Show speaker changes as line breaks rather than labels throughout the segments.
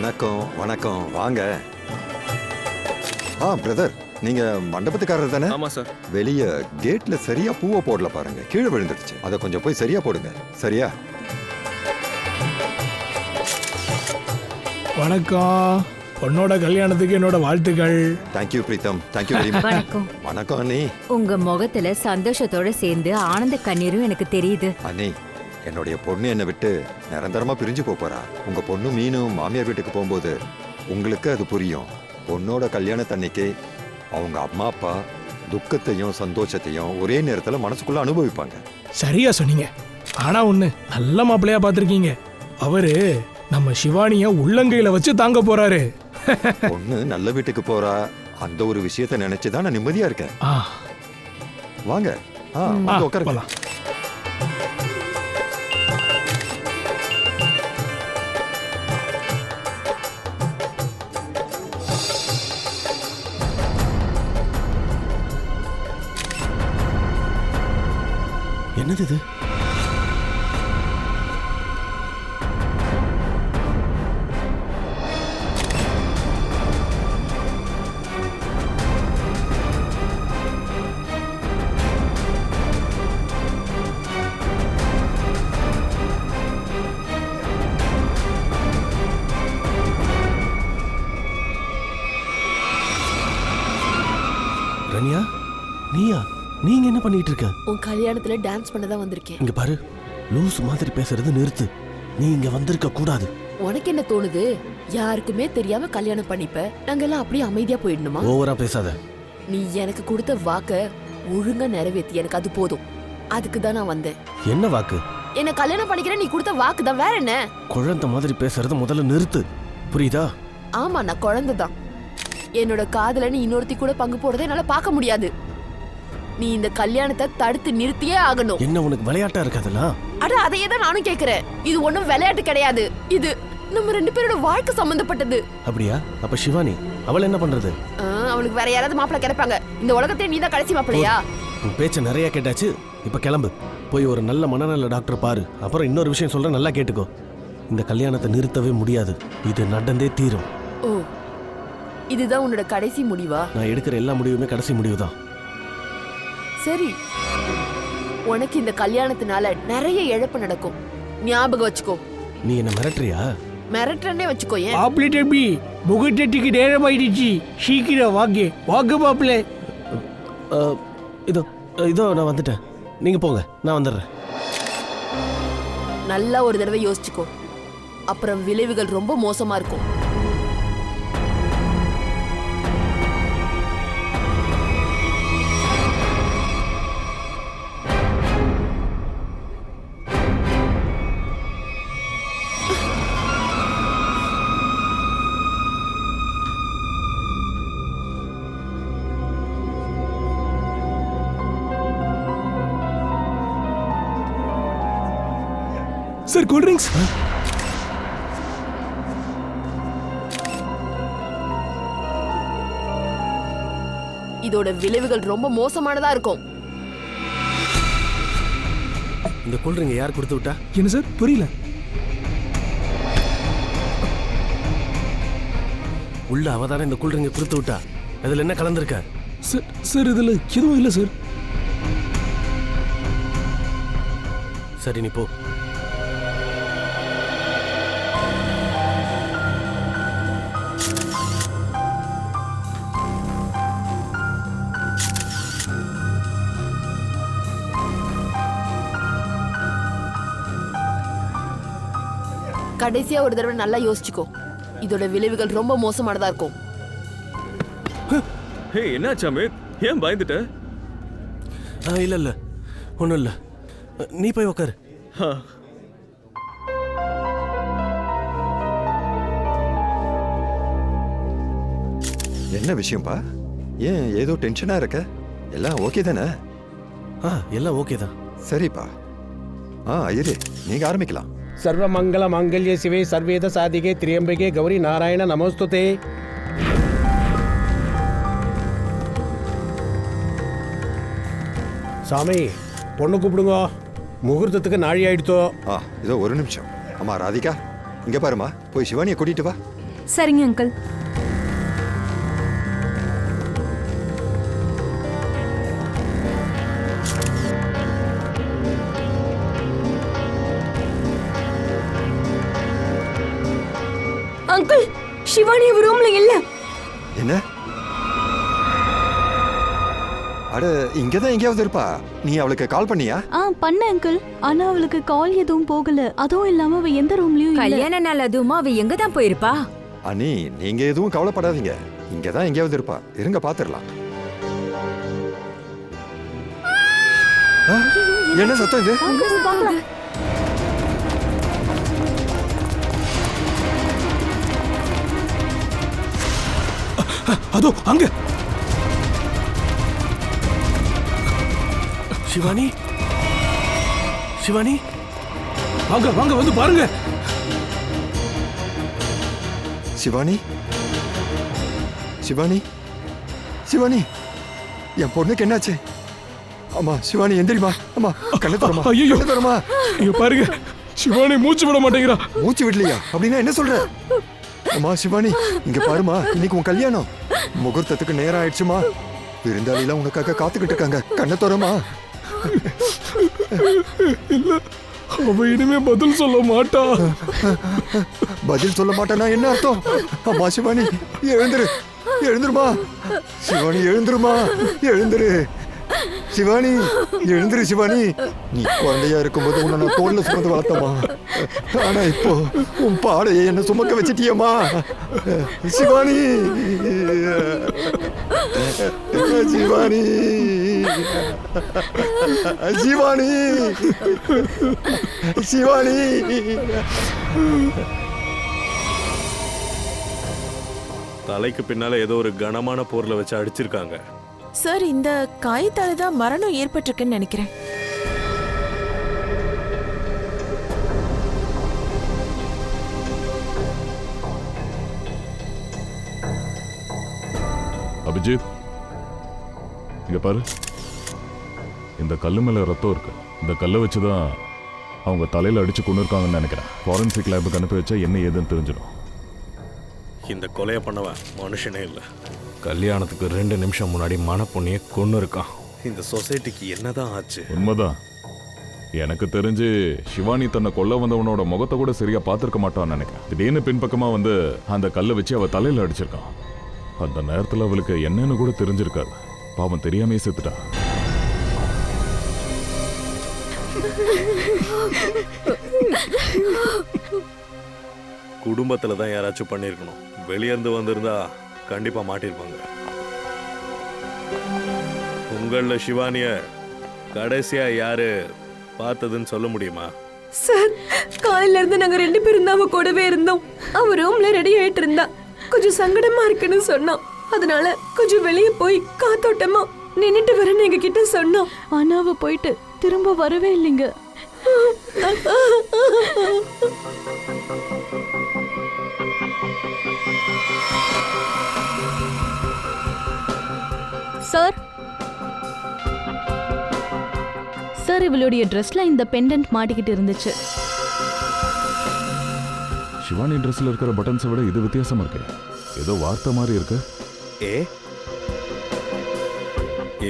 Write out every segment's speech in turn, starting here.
வணக்கம் வணக்கம் வாங்க. பிரதர், நீங்க மண்டபத்துக்காரர் தானே?
ஆமா சார்.
வெளிய கேட்ல சரியா பூவை போடல பாருங்க, கீழே விழுந்துருச்சு. அதை கொஞ்சம் போய் சரியா போடுங்க. சரியா?
வணக்கம். பொண்ணோட கல்யாணத்துக்கு என்னோட வாழ்த்துக்கள்.
Thank you Pritam, thank you very much.
வணக்கம்.
வணக்கம் அண்ணி.
உங்க முகத்துல சந்தோஷத்தோட சேர்ந்து ஆனந்த கண்ணீரும் எனக்கு தெரியுது.
அண்ணி, என்னுடைய பொண்ணு என்னை விட்டு நிரந்தரமா பிரிஞ்சு போறா. உங்க பொண்ணு மீனும் மாமியார் வீட்டுக்கு போகும்போது உங்களுக்கு அது புரியும். பொண்ணோட கல்யாணத்தன்னைக்கு அவங்க அம்மா அப்பா துக்கத்தையும் சந்தோஷத்தையும் ஒரே நேரத்துல மனசுக்குள்ள அனுபவிப்பாங்க.
சரியா சொன்னீங்க. ஆனா ஒண்ணு, நல்ல மாப்பிள்ளையா பாத்திருக்கீங்க. அவரு நம்ம சிவானிய உள்ளங்கையில வச்சு தாங்க போறாரு.
பொண்ணு நல்ல வீட்டுக்கு போறா, அந்த ஒரு விஷயத்தை நினைச்சுதான் நான் நிம்மதியா இருக்கேன். வாங்க உட்காருங்க.
என்னது இது? ரன்யா, நீயா? நீங்க என்ன பண்ணிட்டு இருக்க?
உன் கல்யாணத்துல டான்ஸ் பண்ண தான் வந்திருக்கேன்.
இங்க பாரு, லூஸ் மாதிரி பேசுறது நிறுத்து. நீ இங்க வந்திருக்க கூடாது.
உனக்கு என்ன தோணுது? யாருக்குமே தெரியாம கல்யாணம் பண்ணிப்ப, நாங்கெல்லாம் அப்படியே அமைதியா போயிடணுமா?
ஓவரா பேசாத.
நீ எனக்கு கொடுத்த வாக்க ஒழுங்கா நிறைவேத்தி, எனக்கு அது போதும். அதுக்கு தான் நான் வந்தேன்.
என்ன வாக்கு?
என்ன கல்யாணம் பண்ணிக்கிறேன் நீ கொடுத்த வாக்கு தான், வேற என்ன?
குழந்தை மாதிரி பேசுறத முதல்ல நிறுத்து, புரியுதா?
ஆமா, நான் குழந்தை தான். என்னோட காதல நீ இன்னொருத்தி கூட பங்கு போடுறதை என்னால பார்க்க முடியாது. நீ இந்த கல்யாணத்தை தடுத்து நிறுத்தியே ஆகணும்.
என்ன உனக்கு விளையாட்டா இருக்காதெல்லாம்?
அட, அதையே தான் நானும் கேக்குறேன். இது ஒண்ணும் விளையாட்டு கிடையாது. இது நம்ம ரெண்டு பேரோட வாழ்க்கை சம்பந்தப்பட்டது.
அப்படியா? அப்ப சிவானி அவள் என்ன பண்றது?
அவளுக்கு வேற யாராவது மாப்பிள்ளை கிடைப்பாங்க. இந்த உலகத்தை நீ தான் கடைசி மாப்பிள்ளையா?
உன் பேச்ச நிறைய கேட்டாச்சு. இப்ப கிளம்பு, போய் ஒரு நல்ல மனநல டாக்டர் பாரு. அப்புறம் இன்னொரு விஷயம் சொல்றேன், நல்லா கேட்டுக்கோ. இந்த கல்யாணத்தை நிறுத்தவே முடியாது, இது நடந்தே தீரும்.
ஓ, இதுதான் உன்னோட கடைசி முடிவா?
நான் எடுக்கிற எல்லா முடிவுமே கடைசி முடிவு தான்.
சரி, உனக்கு இந்த கல்யாணத்தினால நிறைய இழப்பு நடக்கும், ஞாபகம் வச்சுக்கோ.
நீ என்ன மிரட்டுறியா?
மிரட்டுறனே வச்சுக்கோ. ஏன்
மாப்பிள்ளை தம்பி, முகத்தட்டுக்கு நேரம் ஆயிடுச்சு, சீக்கிரம் வாங்க. வாங்க மாப்பிள்ளை.
இதோ இதோ நான் வந்துட்டேன், நீங்க போங்க, நான் வந்துடுறேன்.
நல்லா ஒரு தடவை யோசிச்சுக்கோ, அப்புறம் விளைவுகள் ரொம்ப மோசமா இருக்கும்.
Sir, cool drinks.
இதோட விளைவுகள் ரொம்ப மோசமானதா இருக்கும்.
இந்த கூல்ட்ரிங்க யார் கொடுத்து விட்டா?
என்ன சார், புரியல.
உள்ள அவதாரம் இந்த கூல்ட்ரிங்க கொடுத்து விட்டா. அதுல என்ன கலந்துருக்க?
சார், இதுல எதுவும் இல்லை சார்.
சரி, நீ போ.
கடைசியா ஒரு தடவை நல்லா யோசிச்சுக்கோ, இதோட விளைவுகள் ரொம்ப மோசமானதா இருக்கும்.
ஹே, என்னாச்சு அமித்? ஏன் பயந்துட்ட?
இல்ல இல்ல, ஒண்ணும் இல்ல. நீ போய் உக்காரு.
என்ன விஷயம்பா? ஏன் ஏதோ டென்ஷனா இருக்க? எல்லாம் ஓகே தானே?
எல்லாம் ஓகே தான்.
சரிப்பா. ஐயரே, நீங்க ஆரம்பிக்கலாம்.
சர்வமங்கல மாங்கல்ய சிவே சர்வேத சாதிகே திரியம்பகே கௌரி நாராயண நமோஸ்துதே. சாமி, பொண்ணு கூப்பிடுங்க. முகூர்த்தத்துக்கு நாழி ஆயிடுத்தோ.
இதோ ஒரு நிமிஷம். அம்மா ராதிகா, இங்க பாருமா, போய் சிவானியை கூட்டிட்டு வா.
சரிங்க அங்கிள். அங்கிள், சிவானி ரூம்ல இல்ல.
என்ன? அட, இங்கதான் எங்கேயாவது இருப்பா. நீ அவளுக்கு கால் பண்ணியா?
பண்ண அங்கிள். ஆனா அவளுக்கு கால் எதுவும் போகல. அதுவும் இல்லாம அவ எந்த ரூம்லயும் இல்ல.
கல்யாண நாள் அதுவுமா அவ எங்க தான் போயிருப்பா?
அண்ணி, நீங்க எதுவும் கவலைப்படாதீங்க. இங்கதான் எங்கேயாவது இருப்பா. இருங்க, பாத்துரலாம். என்ன சத்தம் இது?
பார்க்கலாம்.
அதோ அங்க.
சிவானி, சிவானி,
வாங்க வாங்க, வந்து பாருங்க.
சிவானி, சிவானி, சிவானி, என் பொண்ணுக்கு என்னாச்சு? அம்மா, சிவானி எந்திரிமா. அம்மா, கண்ணு தரமா.
ஐயோ,
கண்ணு தரமா.
இங்க பாருங்க, சிவானி மூச்சு விட மாட்டேங்கிறா.
மூச்சு விடலையா? அப்படின்னா என்ன சொல்ற? அம்மா சிவானி, இங்க பாருமா, இன்னைக்கு உன் கல்யாணம். முகூர்த்தத்துக்கு நேரம் ஆயிடுச்சுமா. விருந்தாளிலாம் உனக்காக காத்துக்கிட்டு இருக்காங்க. கண்ணை தரமா.
இல்ல, அவ இனிமே பதில் சொல்ல மாட்டா.
பதில் சொல்ல மாட்டேன்னா என்ன அர்த்தம்? அம்மா சிவானி, எழுந்துரு. எழுந்துருமா. சிவானி, எழுந்துருமா. எழுந்துரு சிவானி, எழுந்துரு சிவானி. நீ குழந்தையா இருக்கும்போது உன்னை நான் தோல்ல சுமந்து வளர்த்தமா. ஆனா இப்போ உன் பாடையை என்ன சுமக்க வச்சிட்டியம்மா. சிவானி, சிவானி, சிவானி, சிவானி.
தலைக்கு பின்னால ஏதோ ஒரு கனமான பொருளை வச்சு அடிச்சிருக்காங்க.
சார், இந்த காயத்தால தான் மரணம் ஏற்பட்டிருக்குன்னு நினைக்கிறேன்.
அபிஜித், இங்க பாரு. இந்த கல்லு மேல ரத்தம் இருக்கு. இந்த கல்லை வச்சுதான் அவங்க தலையில அடிச்சு கொண்டு இருக்காங்கன்னு நினைக்கிறேன். ஃபாரன்சிக் லேபுக்கு அனுப்பி வச்சா என்ன ஏதுன்னு தெரிஞ்சிடும்.
இந்த கொலையை பண்ணவன் மனுஷனே இல்லை.
கல்யாணத்துக்கு 2 நிமிஷம் முன்னாடி மணப்பொண்ணிய கொன்னு இருக்கான்.
இந்த சொசைட்டிக்கு என்னதான் ஆச்சு?
உண்மைதான். எனக்கு தெரிஞ்சு சிவானி தன்னை கொல்ல வந்தவனோட முகத்தை கூட சரியா பார்த்திருக்க மாட்டான்னு நினைக்கிறேன். திடீர்னு பின்பக்கமா வந்து அந்த கல்லை வச்சு அவ தலையில அடிச்சிருக்கான். அந்த நேரத்துல அவளுக்கு என்னன்னு கூட தெரிஞ்சிருக்காது. பாவம், தெரியாமே செத்துட்டா.
குடும்பத்துல தான் யாராச்சும் பண்ணிருக்கணும். வெளியேந்து வந்திருந்தா கண்டிப்பா மாட்டிருப்பாங்க. உங்கள சிவானிய கடைசியா யாரு பார்த்ததுன்னு சொல்ல முடியுமா?
சார், காலையில இருந்து நாங்க 2 பேரும் தான் அவ கூடவே இருந்தோம். அவ ரூம்ல ரெடி ஆயிட்டு இருந்தா. கொஞ்சம் சங்கடமா இருக்குன்னு சொன்னான். அதனால கொஞ்சம் வெளியே போய் காத்தோட்டமா நின்னுட்டு வரேன்னு எங்க கிட்ட சொன்னான்.
ஆனா அவ போயிட்டு திரும்ப வரவே இல்லைங்க. சார், சார், இவளுடைய ட்ரெஸ்ல இந்த பெண்டன்ட் மாட்டிக்கிட்டு இருந்துச்சு.
சிவானி ட்ரெஸ்ல இருக்கிற பட்டன்ஸை விட இது வித்தியாசமா இருக்கு. ஏதோ வார்த்தை மாதிரி இருக்கு.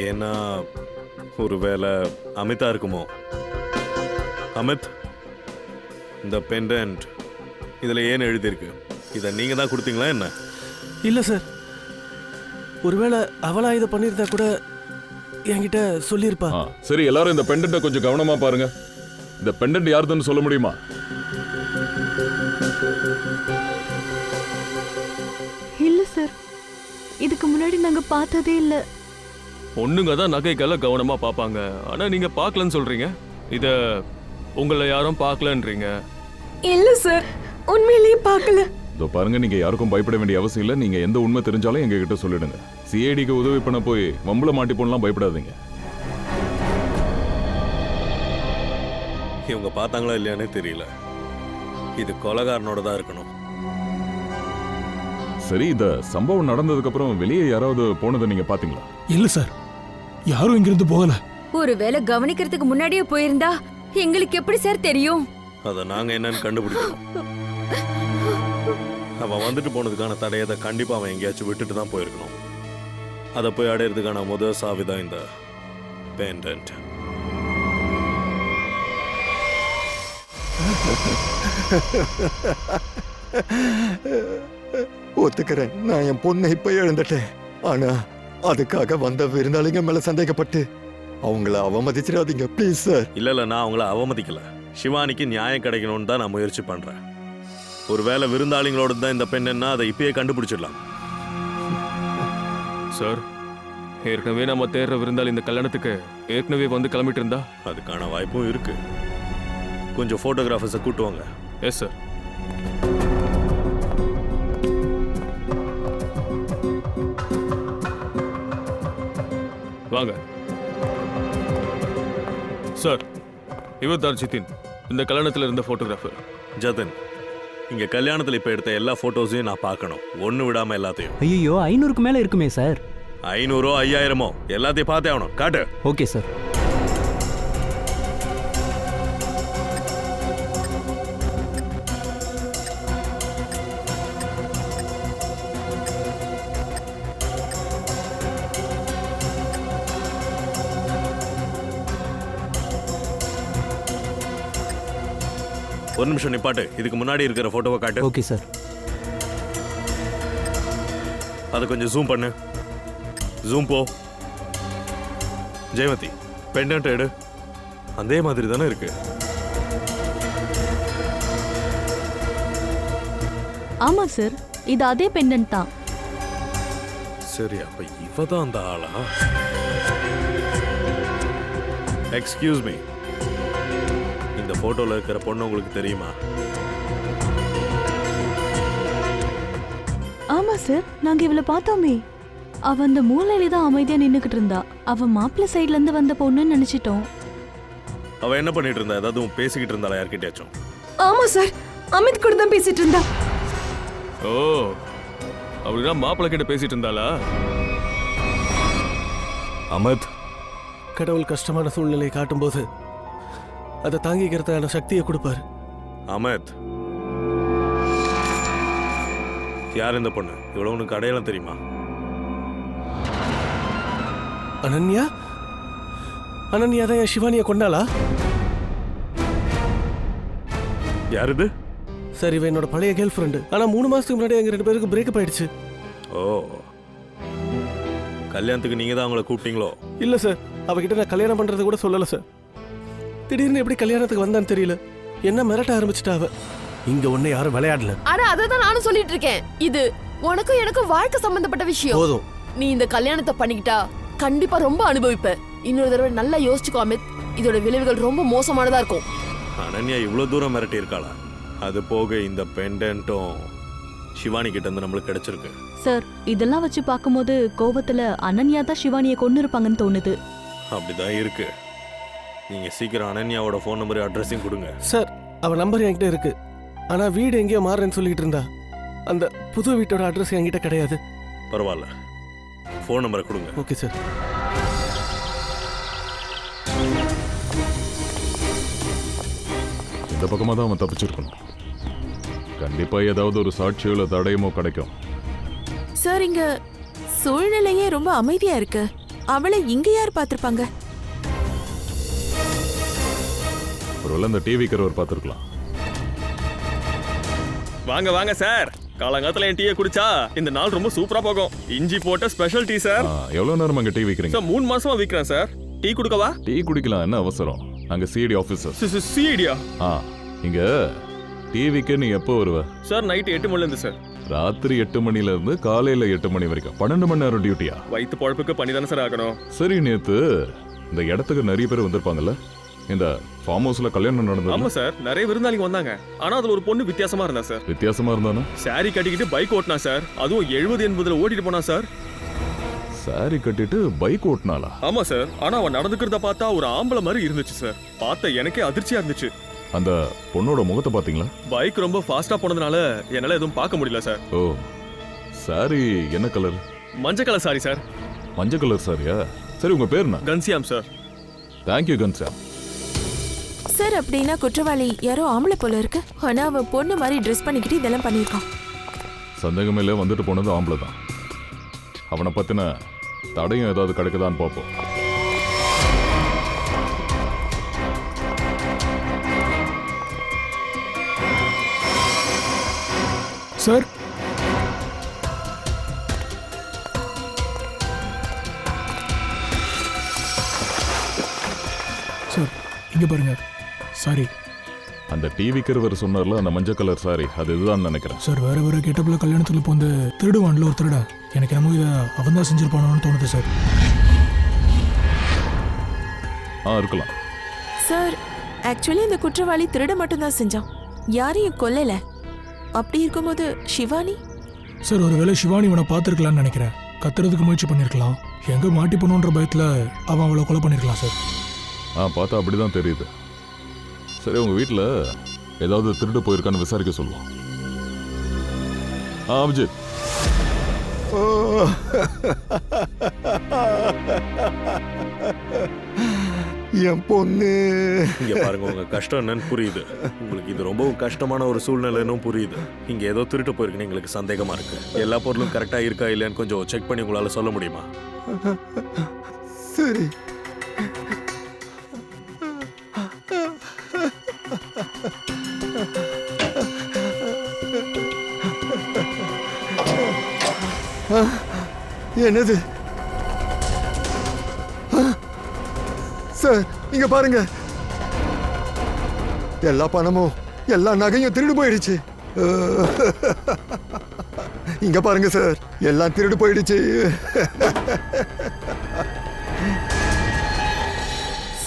ஏன்னா ஒருவேளை அமிதா இருக்குமோ? அமித், இந்த பெண்டன்ட் இதுல ஏன் எழுதியிருக்கு? இதை நீங்க தான் கொடுத்தீங்களா என்ன?
இல்ல சார், ஒருவேளை அவளா இதை பண்ணியிருந்தா கூட என்கிட்ட சொல்லியிருப்பா.
சரி, எல்லாரும் இந்த பெண்டன்ட்டை கொஞ்சம் கவனமா பாருங்க. இந்த பெண்டன்ட் யாருதுன்னு சொல்ல முடியுமா?
இல்ல சார், இதுக்கு முன்னாடி நாங்க பார்த்ததே இல்ல.
பொண்ணுங்க தான் நகைக்கெல்லாம் கவனமா பார்ப்பாங்க. ஆனா நீங்க பார்க்கலன்னு சொல்றீங்க. இத உங்களை யாரும் பார்க்கலன்றீங்க.
இல்ல சார், உண்மையிலேயே பார்க்கல.
இதோ பாருங்க, நீங்க யாருக்கும் பயப்பட வேண்டிய அவசியம் இல்லை. நீங்க எந்த உண்மை தெரிஞ்சாலும் எங்க கிட்ட சொல்லிடுங்க. சிஐடிக்கு உதவி பண்ண போய் வம்புல மாட்டி போனலாம் பயப்படாதீங்க.
இவங்க பார்த்தாங்களா இல்லையானே தெரியல. இது கொலைகாரனோட தான் இருக்கணும்.
சரி, இந்த சம்பவம் நடந்ததுக்கு அப்புறம் வெளியே யாராவது போனதை நீங்க பாத்தீங்களா?
இல்ல சார், யாரும் இங்கிருந்து போகல.
ஒருவேளை கவனிக்கிறதுக்கு முன்னாடியே போயிருந்தா எங்களுக்கு எப்படி சார் தெரியும்?
அதை நாங்க என்னன்னு கண்டுபிடிக்கணும்.
அவன் வந்துட்டு போனதுக்கான தடையதை கண்டிப்பாக அவன் எங்கேயாச்சும் விட்டுட்டு தான் போயிருக்கணும். அதை போய் அடையிறதுக்கான முதல் சாவி தான் இந்த பெண்டன்ட்.
ஒத்துக்கிறேன், நான் என் பொண்ணை இப்ப இழந்துட்டேன். ஆனா அதுக்காக வந்த விருந்தாளிங்க மேல சந்தேகப்பட்டு அவங்கள அவமதிச்சிடாதீங்க ப்ளீஸ் சார்.
இல்லை, நான் அவங்கள அவமதிக்கல. சிவானிக்கு நியாயம் கிடைக்கணும்னு தான் நான் முயற்சி பண்றேன். ஒருவேளை விருந்தாளிங்களோட தான் இந்த பெண்ணா அதை இப்பயே கண்டுபிடிச்சிடலாம்.
சார், ஏற்கனவே நம்ம தேடுற விருந்தாளி இந்த கல்யாணத்துக்கு ஏற்கனவே வந்து கிளம்பிட்டு இருந்தா
அதுக்கான வாய்ப்பும் இருக்கு. கொஞ்சம் போட்டோகிராஃபர்ஸை கூட்டுவாங்க.
Yes sir. வாங்க சார். இவர் தான் ஜிதின், இந்த கல்யாணத்தில் இருந்த போட்டோகிராஃபர்.
ஜதன், இங்க கல்யாணத்தில் இப்ப எடுத்த எல்லா போட்டோஸையும் நான் பார்க்கணும், ஒண்ணு விடாம எல்லாத்தையும்.
ஐயோ, 500க்கு மேல இருக்குமே சார்.
500 5000 எல்லாத்தையும் பார்த்தே ஆகணும். காட்டு.
Okay sir.
ஒரு நிமிஷம் நிப்பாட்டு. இதுக்கு முன்னாடி இருக்கிற போட்டோவை காட்டு.
Okay sir.
அதை கொஞ்சம் ஜூம் பண்ணு. ஜூம் போ. ஜெயமதி, பெண்டன்ட் எடு. அதே மாதிரி தானே இருக்கு.
ஆமா சார், இது அதே பெண்டன்ட் தான்.
சரி, அப்ப இவ தான் அந்த ஆளா? எக்ஸ்கியூஸ் மீ, இந்த போட்டோல இருக்கிற பொண்ணு உங்களுக்கு தெரியுமா?
ஆமா சார், நாங்க இவள பார்த்தோமே. அவ அந்த மூலையில தான் அமைதியா நின்னுக்கிட்டு இருந்தா. அவ மாப்பிள்ளை சைடுல இருந்து வந்த பொண்ணுன்னு நினைச்சிட்டோம்.
அவ என்ன பண்ணிட்டு இருந்தா? ஏதாவது பேசிக்கிட்டு இருந்தாளா யார்கிட்டயாச்சும்?
ஆமா சார், அமித் கூட தான் பேசிட்டு இருந்தா.
ஓ, அப்படின்னா மாப்பிள்ளை கிட்ட பேசிட்டு இருந்தாளா?
அமித்,
கடவுள் கஷ்டமான சூழ்நிலையை காட்டும்போது அதை தாங்கிக்கிறதுக்கான சக்தியை கொடுப்பாரு.
அமித், யார் இந்த பொண்ணு? இவ்வளவு உனக்கு அடையாளம் தெரியுமா?
அனன்யா. அனன்யா தான் என் சிவானியை கொண்டாளா?
யார் இது?
சார், இவ என்னோட பழைய கேர்ள் ஃப்ரெண்டு. ஆனா 3 மாசத்துக்கு முன்னாடி எங்க 2 பேருக்கு பிரேக்கப் ஆயிடுச்சு.
ஓ, கல்யாணத்துக்கு நீங்க தான் அவங்கள கூப்பிட்டீங்களோ?
இல்ல சார், அவகிட்ட நான் கல்யாணம் பண்றது கூட சொல்லல சார். திடீர்னு எப்படி கல்யாணத்துக்கு வந்தான்னு தெரியல, என்ன மிரட்ட ஆரம்பிச்சிட்டா அவ. இங்க ஒண்ணு யாரும் விளையாடல.
ஆனா அததான் நானும் சொல்லிட்டு இருக்கேன். இது உனக்கும் எனக்கும் வாழ்க்கை சம்பந்தப்பட்ட விஷயம்.
போதும்.
நீ இந்த கல்யாணத்தை பண்ணிக்கிட்டா கண்டிப்பா ரொம்ப அனுபவிப்ப. இன்னொரு தடவை நல்லா யோசிச்சுக்கோ அமித், இதோட விளைவுகள் ரொம்ப மோசமானதா இருக்கும்.
அனன்யா இவ்வளவு தூரம் மிரட்டி இருக்காளா? அது போக இந்த பெண்டன்ட்டும் சிவானி கிட்ட இருந்து நம்மளுக்கு கிடைச்சிருக்கு.
சார், இதெல்லாம் வச்சு பார்க்கும்போது கோவத்துல அனன்யா தான் சிவானியை கொண்டு இருப்பாங்கன்னு தோணுது.
அப்படிதான் இருக்கு. நீங்க சீக்கிரம் அனன்யாவோட ஃபோன் நம்பர் அட்ரஸையும் கொடுங்க.
சார், அவ நம்பர் என்கிட்ட இருக்கு. ஆனா வீடு எங்கேயோ மாறுறேன்னு சொல்லிட்டு இருந்தா. அந்த புது வீட்டோட அட்ரஸ் என்கிட்ட கிடையாது.
பரவாயில்ல, ஃபோன் நம்பரை கொடுங்க.
Okay sir.
இந்த பக்கமா தான் அவன் தப்பிச்சிருக்கணும். கண்டிப்பா ஏதாவது ஒரு சாட்சியோ தடயமோ கிடைக்கும்.
சார், இங்க சூழ்நிலையே ரொம்ப அமைதியா இருக்கு. அவளை இங்க யார் பார்த்திருப்பாங்க?
ஒருவேளை இந்த டிவி கரவர் பார்த்துருக்கலாம்.
வாங்க வாங்க சார், காலங்காலத்துல என் டீயை குடிச்சா இந்த நாள் ரொம்ப சூப்பரா போகும். இஞ்சி போட்ட ஸ்பெஷல் டீ சார்.
எவ்வளவு நேரம் அங்க டீ விக்கிறீங்க?
சார், 3 மாசமா விக்கிறேன் சார். டீ குடுக்கவா?
டீ குடிக்கலாம், என்ன அவசரம்? நாங்க சிடி ஆபீசர்.
சிடியா?
இங்க டிவிக்கு நீ எப்போ வருவ?
சார், நைட் 8 மணில இருந்து சார்.
ராத்திரி 8 மணில இருந்து காலையில 8 மணி வரைக்கும் 12 மணி நேரம் டியூட்டியா?
வயிற்று பொழப்புக்கு பண்ணி தானே சார் ஆகணும்.
சரி, நேத்து இந்த இடத்துக்கு நிறைய பேர் வந்திருப்பாங்கல்ல? இந்த ஃபார்ம் ஹவுஸ்ல கல்யாணம் நடந்தது.
ஆமா சார், நிறைய விருந்தாளிங்க வந்தாங்க. ஆனா அதுல ஒரு பொண்ணு வித்தியாசமா இருந்தா சார்.
வித்தியாசமா இருந்தானா?
சாரி கட்டிக்கிட்டு பைக் ஓட்டினா சார். அதுவும் 70-80ல ஓட்டிட்டு போனா சார்.
சாரி கட்டிட்டு பைக் ஓட்டினாளா?
ஆமா சார். ஆனா அவன் நடந்துக்கிறத பார்த்தா ஒரு ஆம்பளை மாதிரி இருந்துச்சு சார். பார்த்த எனக்கே அதிர்ச்சியா இருந்துச்சு.
அந்த பொண்ணோட முகத்தை பாத்தீங்களா?
பைக் ரொம்ப ஃபாஸ்டா போனதுனால என்னால எதுவும் பார்க்க முடியல சார்.
ஓ, சாரி என்ன கலர்?
மஞ்சள் கலர் சாரி சார்.
மஞ்சள் கலர் சாரியா? சரி, உங்க பேர் என்ன?
கன்சியாம் சார்.
தேங்க்யூ கன்சியாம்.
சார், அப்படின்னா குற்றவாளி யாரோ ஆம்பளை போல இருக்கு. ஆனா அவன் பொண்ணு மாதிரி ட்ரெஸ் பண்ணிக்கிட்டு இதெல்லாம் பண்ணிருக்கான்.
சந்தேகமே வந்துட்டு போனது ஆம்பளை தான். அவனை பத்தின தடையும் ஏதாவது கிடைக்குதான்னு பார்ப்போம்.
சார் சார் இங்க பாருங்க. சாரி
அந்த டிவி கிருவர் சொன்னார்ல, அந்த மஞ்சள் கலர் சாரி, அது இதுதான் நினைக்கிறேன்.
சார். வேற வேற கெட்டப்ல கல்யாணத்துல இப்போ வந்து திருடுவான்ல ஒரு திருடன், எனக்கு என்னமோ இதை அவன் தான் செஞ்சிருப்பானோன்னு தோணுது சார்.
இருக்கலாம்
சார். ஆக்சுவலி இந்த குற்றவாளி திருட மட்டும்தான் செஞ்சான், யாரையும் கொல்லல. அப்படி இருக்கும்போது சிவானி
சார் ஒருவேளை சிவானி இவனை பார்த்துருக்கலான்னு நினைக்கிறேன். கத்துறதுக்கு முயற்சி பண்ணியிருக்கலாம். எங்க மாட்டி பண்ணுன்ற பயத்துல அவன் அவளை கொலை பண்ணிருக்கலாம் சார்.
பார்த்தா அப்படிதான் தெரியுது. சரி, உங்க வீட்டில் ஏதாவது திருட்டு போயிருக்கான்னு விசாரிக்க சொல்லுவோம். அபிஜித்,
என் பொண்ணு.
இங்க பாருங்க, உங்க கஷ்டம் என்னன்னு புரியுது. உங்களுக்கு இது ரொம்பவும் கஷ்டமான ஒரு சூழ்நிலைன்னு புரியுது. இங்க ஏதோ திருட்டு போயிருக்குன்னு எங்களுக்கு சந்தேகமா இருக்கு. எல்லா பொருளும் கரெக்டா இருக்கா இல்லையான்னு கொஞ்சம் செக் பண்ணி உங்களால சொல்ல முடியுமா?
சரி. என்னது சார்? இங்க பாருங்க, எல்லா பணமும் எல்லா நகையும் திருடு போயிடுச்சு. இங்க பாருங்க சார், எல்லாம் திருடு போயிடுச்சு.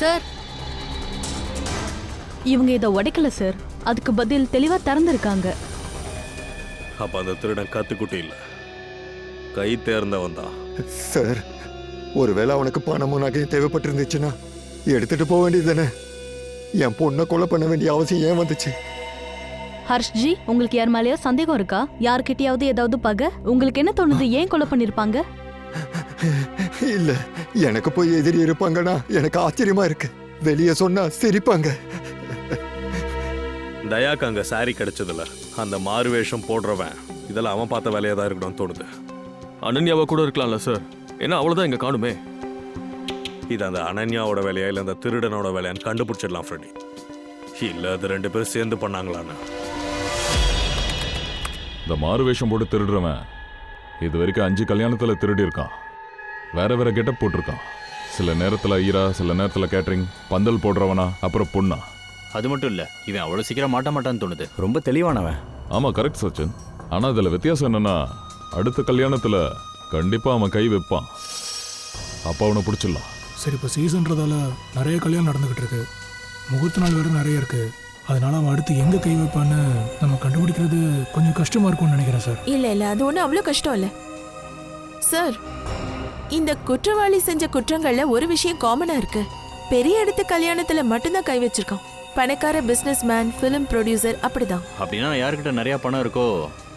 சார் இவங்க இதை உடைக்கல சார், அதுக்கு பதில் தெளிவா திறந்திருக்காங்க.
அப்ப அந்த திருடன் கத்துக்குட்டி இல்ல, கை தேர்ந்தவன் தான்.
சார், ஒருவேளை அவனுக்கு பணமும் நகையும் தேவைப்பட்டிருந்துச்சுன்னா எடுத்துட்டு போக வேண்டியது தானே. என் பொண்ணை கொலை பண்ண வேண்டிய அவசியம் ஏன் வந்துச்சு?
ஹர்ஷ்ஜி, உங்களுக்கு யார் மேலேயோ சந்தேகம் இருக்கா? யார்கிட்டயாவது ஏதாவது பகை? உங்களுக்கு என்ன தோணுது, ஏன் கொலை பண்ணிருப்பாங்க?
இல்ல, எனக்கு போய் எதிரி இருப்பாங்கன்னா எனக்கு ஆச்சரியமா இருக்கு. வெளியே சொன்னா சிரிப்பாங்க.
தயாக்கு அங்க சாரி கிடைச்சதுல அந்த மாறுவேஷம் போடுறவன் இதெல்லாம் அவன் பார்த்த வேலையா தான் இருக்கணும்னு தோணுது.
அனன்யாவா கூட இருக்கலாம்ல சார், ஏன்னா அவ்வளவுதான் இங்க காணுமே.
இது அந்த அனன்யாவோட வேலையா இல்ல அந்த திருடனோட வேலையான்னு கண்டுபிடிச்சிடலாம் ஃப்ரெடி. இல்ல அது ரெண்டு பேரும் சேர்ந்து பண்ணாங்களான்னு.
இந்த மாறுவேஷம் போட்டு திருடுறவன் இது வரைக்கும் 5 கல்யாணத்துல திருடி இருக்கான். வேற வேற கெட்டப் போட்டிருக்கான். சில நேரத்துல ஐயரா, சில நேரத்துல கேட்டரிங், பந்தல் போடுறவனா, அப்புறம் பொண்ணா.
அது மட்டும் இல்ல, இவன் அவ்வளவு சீக்கிரம் மாட்டான்னு தோணுது. ரொம்ப தெளிவானவன்.
ஆமா, கரெக்ட் சச்சின். ஆனா இதுல வித்தியாசம் என்னன்னா, அடுத்த கல்யாணத்துல கண்டிப்பா அவன் கை வைப்பான். அப்ப அவனை பிடிச்சிடலாம்.
சரி, இப்போ சீசன்றதால நிறைய கல்யாணம் நடந்துகிட்டு இருக்கு. முகூர்த்த நாள் வேறு நிறைய இருக்கு. அதனால அவன் அடுத்து எங்க கை வைப்பான்னு நம்ம கண்டுபிடிக்கிறது கொஞ்சம் கஷ்டமா இருக்கும்னு நினைக்கிறேன் சார்.
இல்ல அது ஒன்றும் அவ்வளோ கஷ்டம் இல்ல சார். இந்த குற்றவாளி செஞ்ச குற்றங்கள்ல ஒரு விஷயம் காமனா இருக்கு. பெரிய இடத்து கல்யாணத்துல மட்டும்தான் கை வச்சிருக்கான். பணக்கார பிசினஸ் மேன், பிலிம் ப்ரொடியூசர், அப்படிதான்.
அப்படின்னா யாருக்கிட்ட நிறைய பணம் இருக்கோ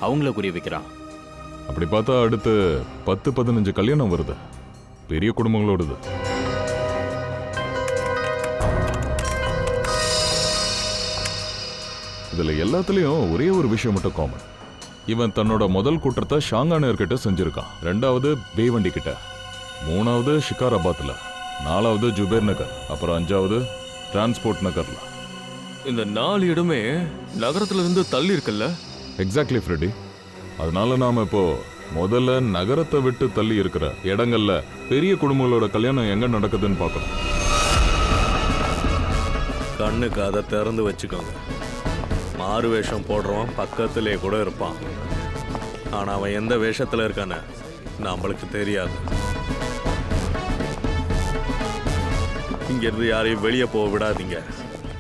அவங்கள குறி வைக்கிறான்.
அப்படி பார்த்தா அடுத்து 10-15 கல்யாணம் வருது, பெரிய குடும்பங்களோடுது. இதுல எல்லாத்துலயும் ஒரே ஒரு விஷயம் மட்டும் காமன். இவன் தன்னோட முதல் குற்றத்தை ஷாங்கானர் கிட்ட செஞ்சிருக்கான், 2வது பேவண்டி கிட்ட, 3வது ஷிகாராபாத்ல, 4வது ஜுபேர் நகர், அப்புறம் 5வது டிரான்ஸ்போர்ட் நகர்ல.
இந்த 4 இடமே நகரத்துல இருந்து தள்ளி இருக்குல்ல?
Exactly Freddy. அதனால நாம இப்போ முதல்ல நகரத்தை விட்டு தள்ளி இருக்கிற இடங்கள்ல பெரிய குடும்பங்களோட கல்யாணம் எங்க நடக்குதுன்னு பார்க்கணும்.
கண்ணுக்கு அதை திறந்து வச்சுக்கோங்க. மாறு வேஷம் போடுறவன் பக்கத்திலே கூட இருப்பான். ஆனா அவன் எந்த வேஷத்துல இருக்கான்னு நம்மளுக்கு தெரியாது. இங்க இருந்து யாரையும் வெளியே போக விடாதீங்க.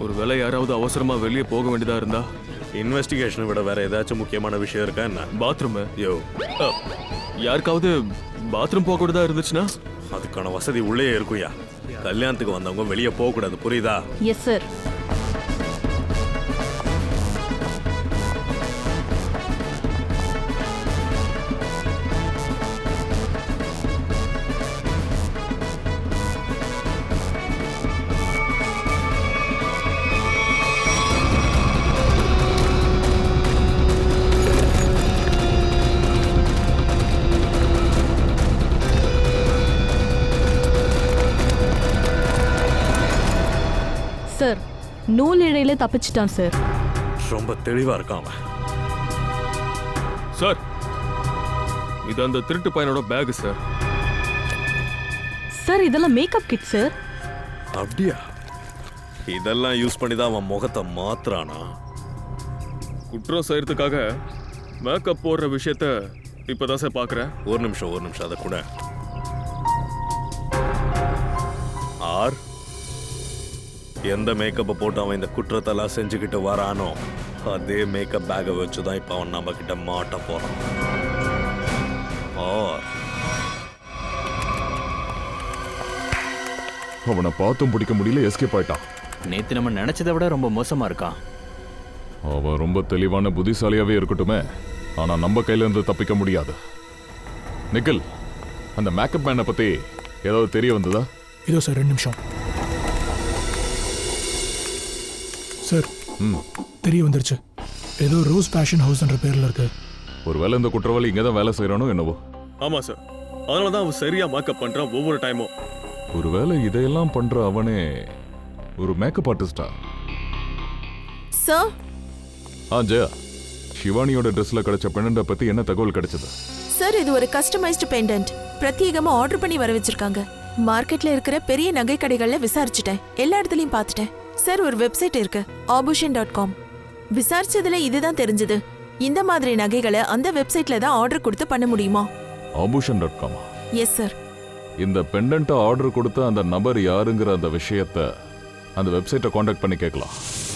ஒருவேளை யாராவது அவசரமா வெளியே போக வேண்டியதா இருந்தா
இன்வெஸ்டிகேஷனை விட வேற ஏதாச்சும் முக்கியமான விஷயம் இருக்கா என்ன?
பாத்ரூம்.
யோ,
யாருக்காவது பாத்ரூம் போக கூடதா இருந்துச்சுன்னா
அதுக்கான வசதி உள்ளே இருக்குயா. கல்யாணத்துக்கு வந்தவங்க வெளியே போக கூடாது, புரியுதா?
Yes sir. நூல் இழையில தப்பிச்சிட்டான் சார்.
ரொம்ப தெளிவா இருக்கான் அவன்.
சார், இது அந்த திருட்டு பையனோட பேக் சார்.
சார் இதெல்லாம் மேக்கப் கிட் சார்.
அப்படியா? இதெல்லாம் யூஸ் பண்ணி தான் அவன் முகத்தை மாத்துறானா?
குற்றம் செய்யறதுக்காக மேக்கப் போடுற விஷயத்த இப்பதான் சார் பாக்குறேன்.
ஒரு நிமிஷம் அதை கூட. ஆர் எந்த மேக்கப்பை போட்டு அவன் இந்த குற்றத்தெல்லாம் செஞ்சுக்கிட்டு வரானோ அதே மேக்கப் பேக்கை வச்சுதான் இப்ப அவன் நம்ம கிட்ட மாட்ட போறான். ஆர்
அவனை பார்த்தும் பிடிக்க முடியல, எஸ்கேப் ஆயிட்டான்.
நேத்து நம்ம நினைச்சதை விட ரொம்ப மோசமா இருக்கான்.
அவன் ரொம்ப தெளிவான புத்திசாலியாவே இருக்கட்டுமே, ஆனா நம்ம கையில இருந்து தப்பிக்க முடியாது. நிக்கில், அந்த மேக்கப் மேனை பத்தி ஏதாவது தெரிய வந்ததா?
இதோ சார் 2 நிமிஷம் சார். தெரிய வந்துருச்சு. ஏதோ ரோஸ் ஃபேஷன் ஹவுஸ்ன்ற பேர்ல இருக்கு.
ஒருவேளை இந்த குற்றவாளி இங்க தான் வேலை செய்யறானோ என்னவோ.
ஆமா சார், அதனாலதான் அவன் சரியா மேக்கப் பண்றான் ஒவ்வொரு டைமும்.
ஒருவேளை இதையெல்லாம் பண்ற அவனே ஒரு மேக்கப் ஆர்டிஸ்டா?
சார்
ஜெயா, சிவானியோட ட்ரெஸ்ல கிடைச்ச பெண்டன்ட்டை பத்தி என்ன தகவல் கிடைச்சது?
சார் இது ஒரு கஸ்டமைஸ்டு பெண்டன்ட். பிரத்யேகமா ஆர்டர் பண்ணி வர வச்சிருக்காங்க. மார்க்கெட்ல இருக்கிற பெரிய நகை கடைகள்ல விசாரிச்சுட்டேன், எல்லா இடத்துலயும் பார்த்துட்டேன். சார் ஒரு வெப்சைட் இருக்கு, abushan.com. விசாரிச்சதுல இதுதான் தெரிஞ்சது. இந்த மாதிரி நகைகளை அந்த வெப்சைட்ல தான் ஆர்டர் கொடுத்து பண்ண முடியுமா?
abushan.com.
Yes sir.
இந்த பெண்டன்ட்டை ஆர்டர் கொடுத்த அந்த நபர் யாருங்கிற அந்த விஷயத்தை அந்த வெப்சைட்டை காண்டாக்ட் பண்ணி கேட்கலாம்.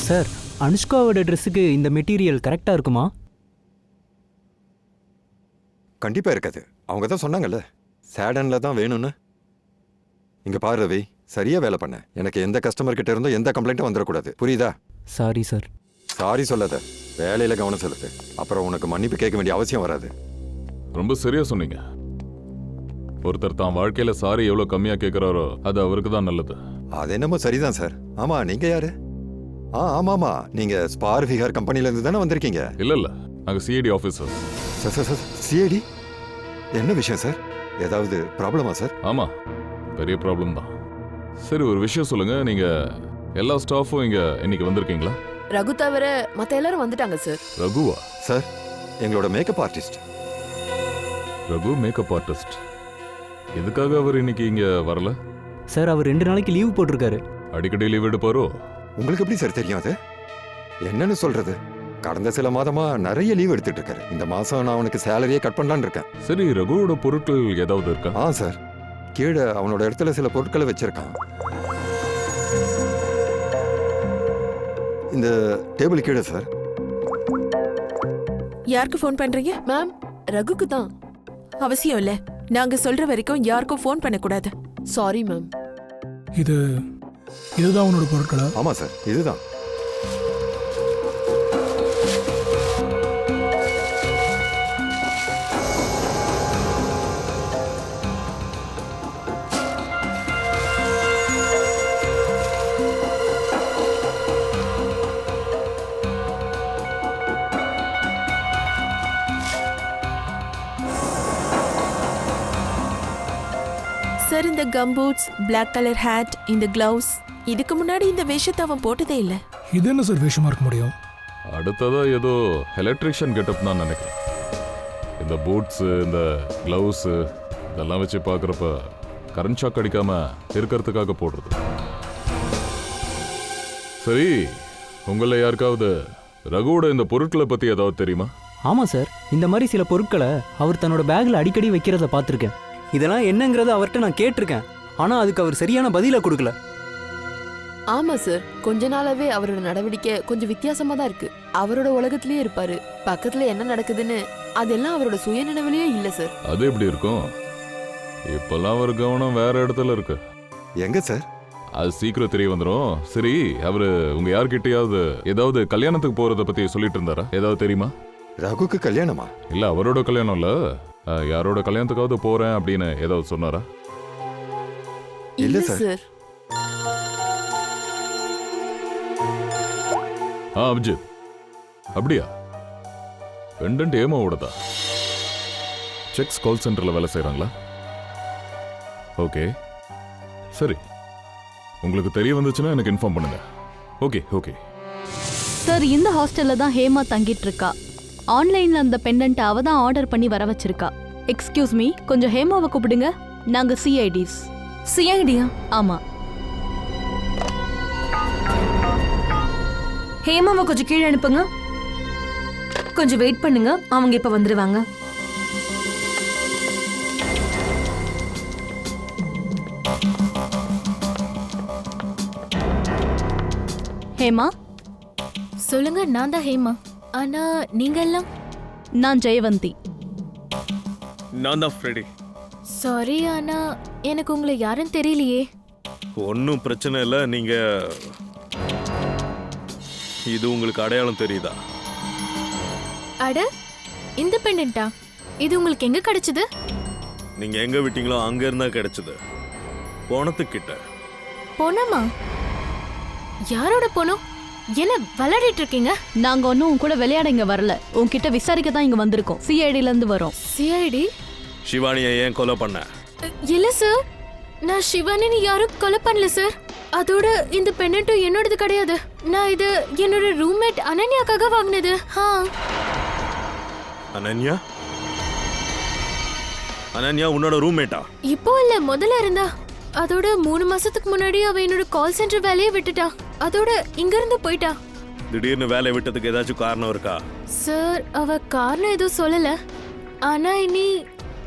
சார், அனுஷ்காவோட ட்ரெஸ்ஸுக்கு இந்த மெட்டீரியல் கரெக்டா இருக்குமா?
கண்டிப்பா இருக்காது. அவங்க தான் சொன்னாங்கல்ல, சேடன்ல தான் வேணும்னு. இங்க பாரு ரவி, சரியா வேலை பண்ண. எனக்கு எந்த கஸ்டமர் கிட்ட இருந்தோ எந்த கம்ப்ளைண்ட்டும் வந்துடக்கூடாது, புரியுதா?
Sorry sir.
சாரி சொல்லாத, வேலையில கவனம் செலுத்து. அப்புறம் உனக்கு மன்னிப்பு கேட்க வேண்டிய அவசியம் வராது.
ரொம்ப சரியா சொன்னீங்க. ஒருத்தர் தான் வாழ்க்கையில சாரி எவ்வளவு கம்மியா கேட்கிறாரோ அது அவருக்கு தான் நல்லது.
அது என்னமோ சரிதான் சார். ஆமா, நீங்க யாரு? ஆமாமா, நீங்க ஸ்பார் ஃபிகர் கம்பெனில இருந்து தானே வந்திருக்கீங்க?
இல்ல, நாங்க சிஐடி ஆபீசர்.
Sir, CID? என்ன விஷயம் சார்? ஏதாவது ப்ராப்ளமா சார்?
ஆமா, பெரிய ப்ராப்ளம் தான். சரி, ஒரு விஷயம் சொல்லுங்க, நீங்க எல்லா ஸ்டாஃபும் இங்க இன்னைக்கு வந்திருக்கீங்களா?
ரகு தவிர மத்த எல்லாரும் வந்துட்டாங்க சார்.
ரகுவா?
சார், எங்களோட makeup artist.
Raghu makeup artist. எதுக்காக அவர் இன்னைக்கு இங்க வரல?
சார், அவர் 2 நாளைக்கு லீவ் போட்டிருக்காரு.
அடிக்கடி லீவ் எடுப்பாரோ?
உங்களுக்கு எப்படி சார் தெரியும் அது? என்னன்னு சொல்றது, கடந்த சில மாதமா நிறைய லீவ் எடுத்துட்டு இருக்காரு. இந்த மாசம் நான் அவனுக்கு சேலரியே கட் பண்ணலான்னு இருக்கேன்.
சரி, ரகுவோட பொருட்கள் ஏதாவது இருக்கா?
சார், கீழே அவனோட இடத்துல சில பொருட்களை வச்சிருக்கான். இந்த டேபிள் கீழே சார்.
யாருக்கு ஃபோன் பண்றீங்க?
மேம், ரகுக்கு தான்.
அவசியம் இல்ல, நாங்க சொல்ற வரைக்கும் யாருக்கும் ஃபோன் பண்ண கூடாது.
Sorry ma'am.
இதுதான் அவனோட பொருட்களா?
ஆமா சார், இதுதான்.
சார், இந்த gum boots, black colour hat, இந்த கிளவுஸ், இதுக்கு முன்னாடி இந்த வேஷத்தை அவன் போட்டதே இல்ல.
இது என்ன சார் வேஷமா இருக்க முடியும்?
அடுத்ததா ஏதோ எலக்ட்ரிஷியன் கெட்டப் தான் நினைக்கிறேன். இந்த பூட்ஸ், இந்த கிளவுஸ் இதெல்லாம் வச்சு பார்க்குறப்ப கரண்ட் ஷாக் அடிக்காம இருக்கிறதுக்காக போடுறது. சரி, உங்களை யாருக்காவது ரகுவோட இந்த பொருட்களை பத்தி ஏதாவது தெரியுமா?
ஆமா சார், இந்த மாதிரி சில பொருட்களை அவர் தன்னோட பேக்ல அடிக்கடி வைக்கிறத பார்த்துருக்கேன். இதெல்லாம் என்னங்கிறத அவர்கிட்ட நான் கேட்டிருக்கேன், ஆனா அதுக்கு அவர் சரியான பதிலை கொடுக்கல.
ஆமா சார், கொஞ்ச நாளாவே அவரோட நடவடிக்கை கொஞ்சம் வித்தியாசமா தான் இருக்கு. அவரோட உலகத்திலேயே இருப்பாரு, பக்கத்துல என்ன நடக்குதுன்னு அதெல்லாம் அவரோட சுயநினைவிலேயே இல்ல சார்.
அது எப்படி இருக்கும்? இப்பெல்லாம் அவர் கவனம் வேற இடத்துல இருக்கு.
எங்க சார்?
அது சீக்கிரம் தெரிய வந்துடும். சரி, அவரு உங்க யார்கிட்டயாவது ஏதாவது கல்யாணத்துக்கு போறத பத்தி சொல்லிட்டு இருந்தாரா? ஏதாவது தெரியுமா?
ரகுக்கு கல்யாணமா?
இல்ல, அவரோட கல்யாணம் இல்ல, யாரோட கல்யாணத்துக்காவது போறேன் அப்படின்னு ஏதாவது சொன்னாரா?
இல்ல சார்.
அபிஜித், அப்படியா? பெண்டன்ட் ஏமாவோடதா? செக்ஸ் கால் சென்டர்ல வேலை செய்யறாங்களா? ஓகே, சரி, உங்களுக்கு தெரிய வந்துச்சுன்னா எனக்கு இன்ஃபார்ம் பண்ணுங்க. Okay okay.
சார் இந்த ஹாஸ்டல்ல தான் ஹேமா தங்கிட்டு இருக்கா. ஆன்லைன்ல அந்த பெண்டன்ட் அவ தான் ஆர்டர் பண்ணி வர வச்சிருக்கா. எக்ஸ்கியூஸ் மீ, கொஞ்சம் ஹேமாவை கூப்பிடுங்க. நாங்க சிஐடிஸ்.
சிஐடியா?
ஆமா.
ஹேமாவை கொஞ்சம் கீழே அனுப்புங்க. கொஞ்சம் வெயிட் பண்ணுங்க, அவங்க இப்ப வந்துருவாங்க.
ஹேமா.
சொல்லுங்க, நான் தான் ஹேமா. ஆனா நீங்க எல்லாம்?
நான் ஜெயவந்தி.
நான் தான் ஃப்ரெடி.
சாரி, ஆனா எனக்கு உங்களை யாரும் தெரியலையே.
ஒன்றும் பிரச்சனை இல்லை. நீங்க இது உங்களுக்கு அடையாளம் தெரியுதா?
அட, இந்த பெண்டன்ட்டா? இது உங்களுக்கு எங்க கிடைச்சது?
நீங்க எங்க விட்டீங்களோ அங்க இருந்தா கிடைச்சது. போனத்துக்கிட்ட.
போனமா? யாரோட போனோம்? என்ன விளையாடிட்டு இருக்கீங்க?
நாங்க ஒன்னும் உன் கூட விளையாட இங்க வரல. உன்கிட்ட விசாரிக்க தான் இங்க வந்திருக்கோம். சிஐடில இருந்து வரோம்.
சிஐடி?
சிவானியை ஏன் கொலை பண்ண?
இல்ல சார், நான் சிவானின்னு யாரும் கொலை பண்ணல சார். அதோட இந்த பெண்டன்ட்டும் என்னோடது கிடையாது. நான் இது என்னோட ரூம்மேட் அனன்யாக்காக வாங்கினது.
அனன்யா? அனன்யா உன்னோட ரூம்மேட்டா?
இப்போ இல்ல, முதல்ல இருந்தா. அதோட 3 மாசத்துக்கு முன்னாடி அவ என்னோட கால் சென்டர் வேலையை விட்டுட்டா. அதோட இங்க இருந்து போயிட்டா.
திடீர்னு வேலை விட்டதுக்கு ஏதாச்சும் காரணம் இருக்கா?
சார், அவ காரணம் எதுவும் சொல்லல. ஆனா இனி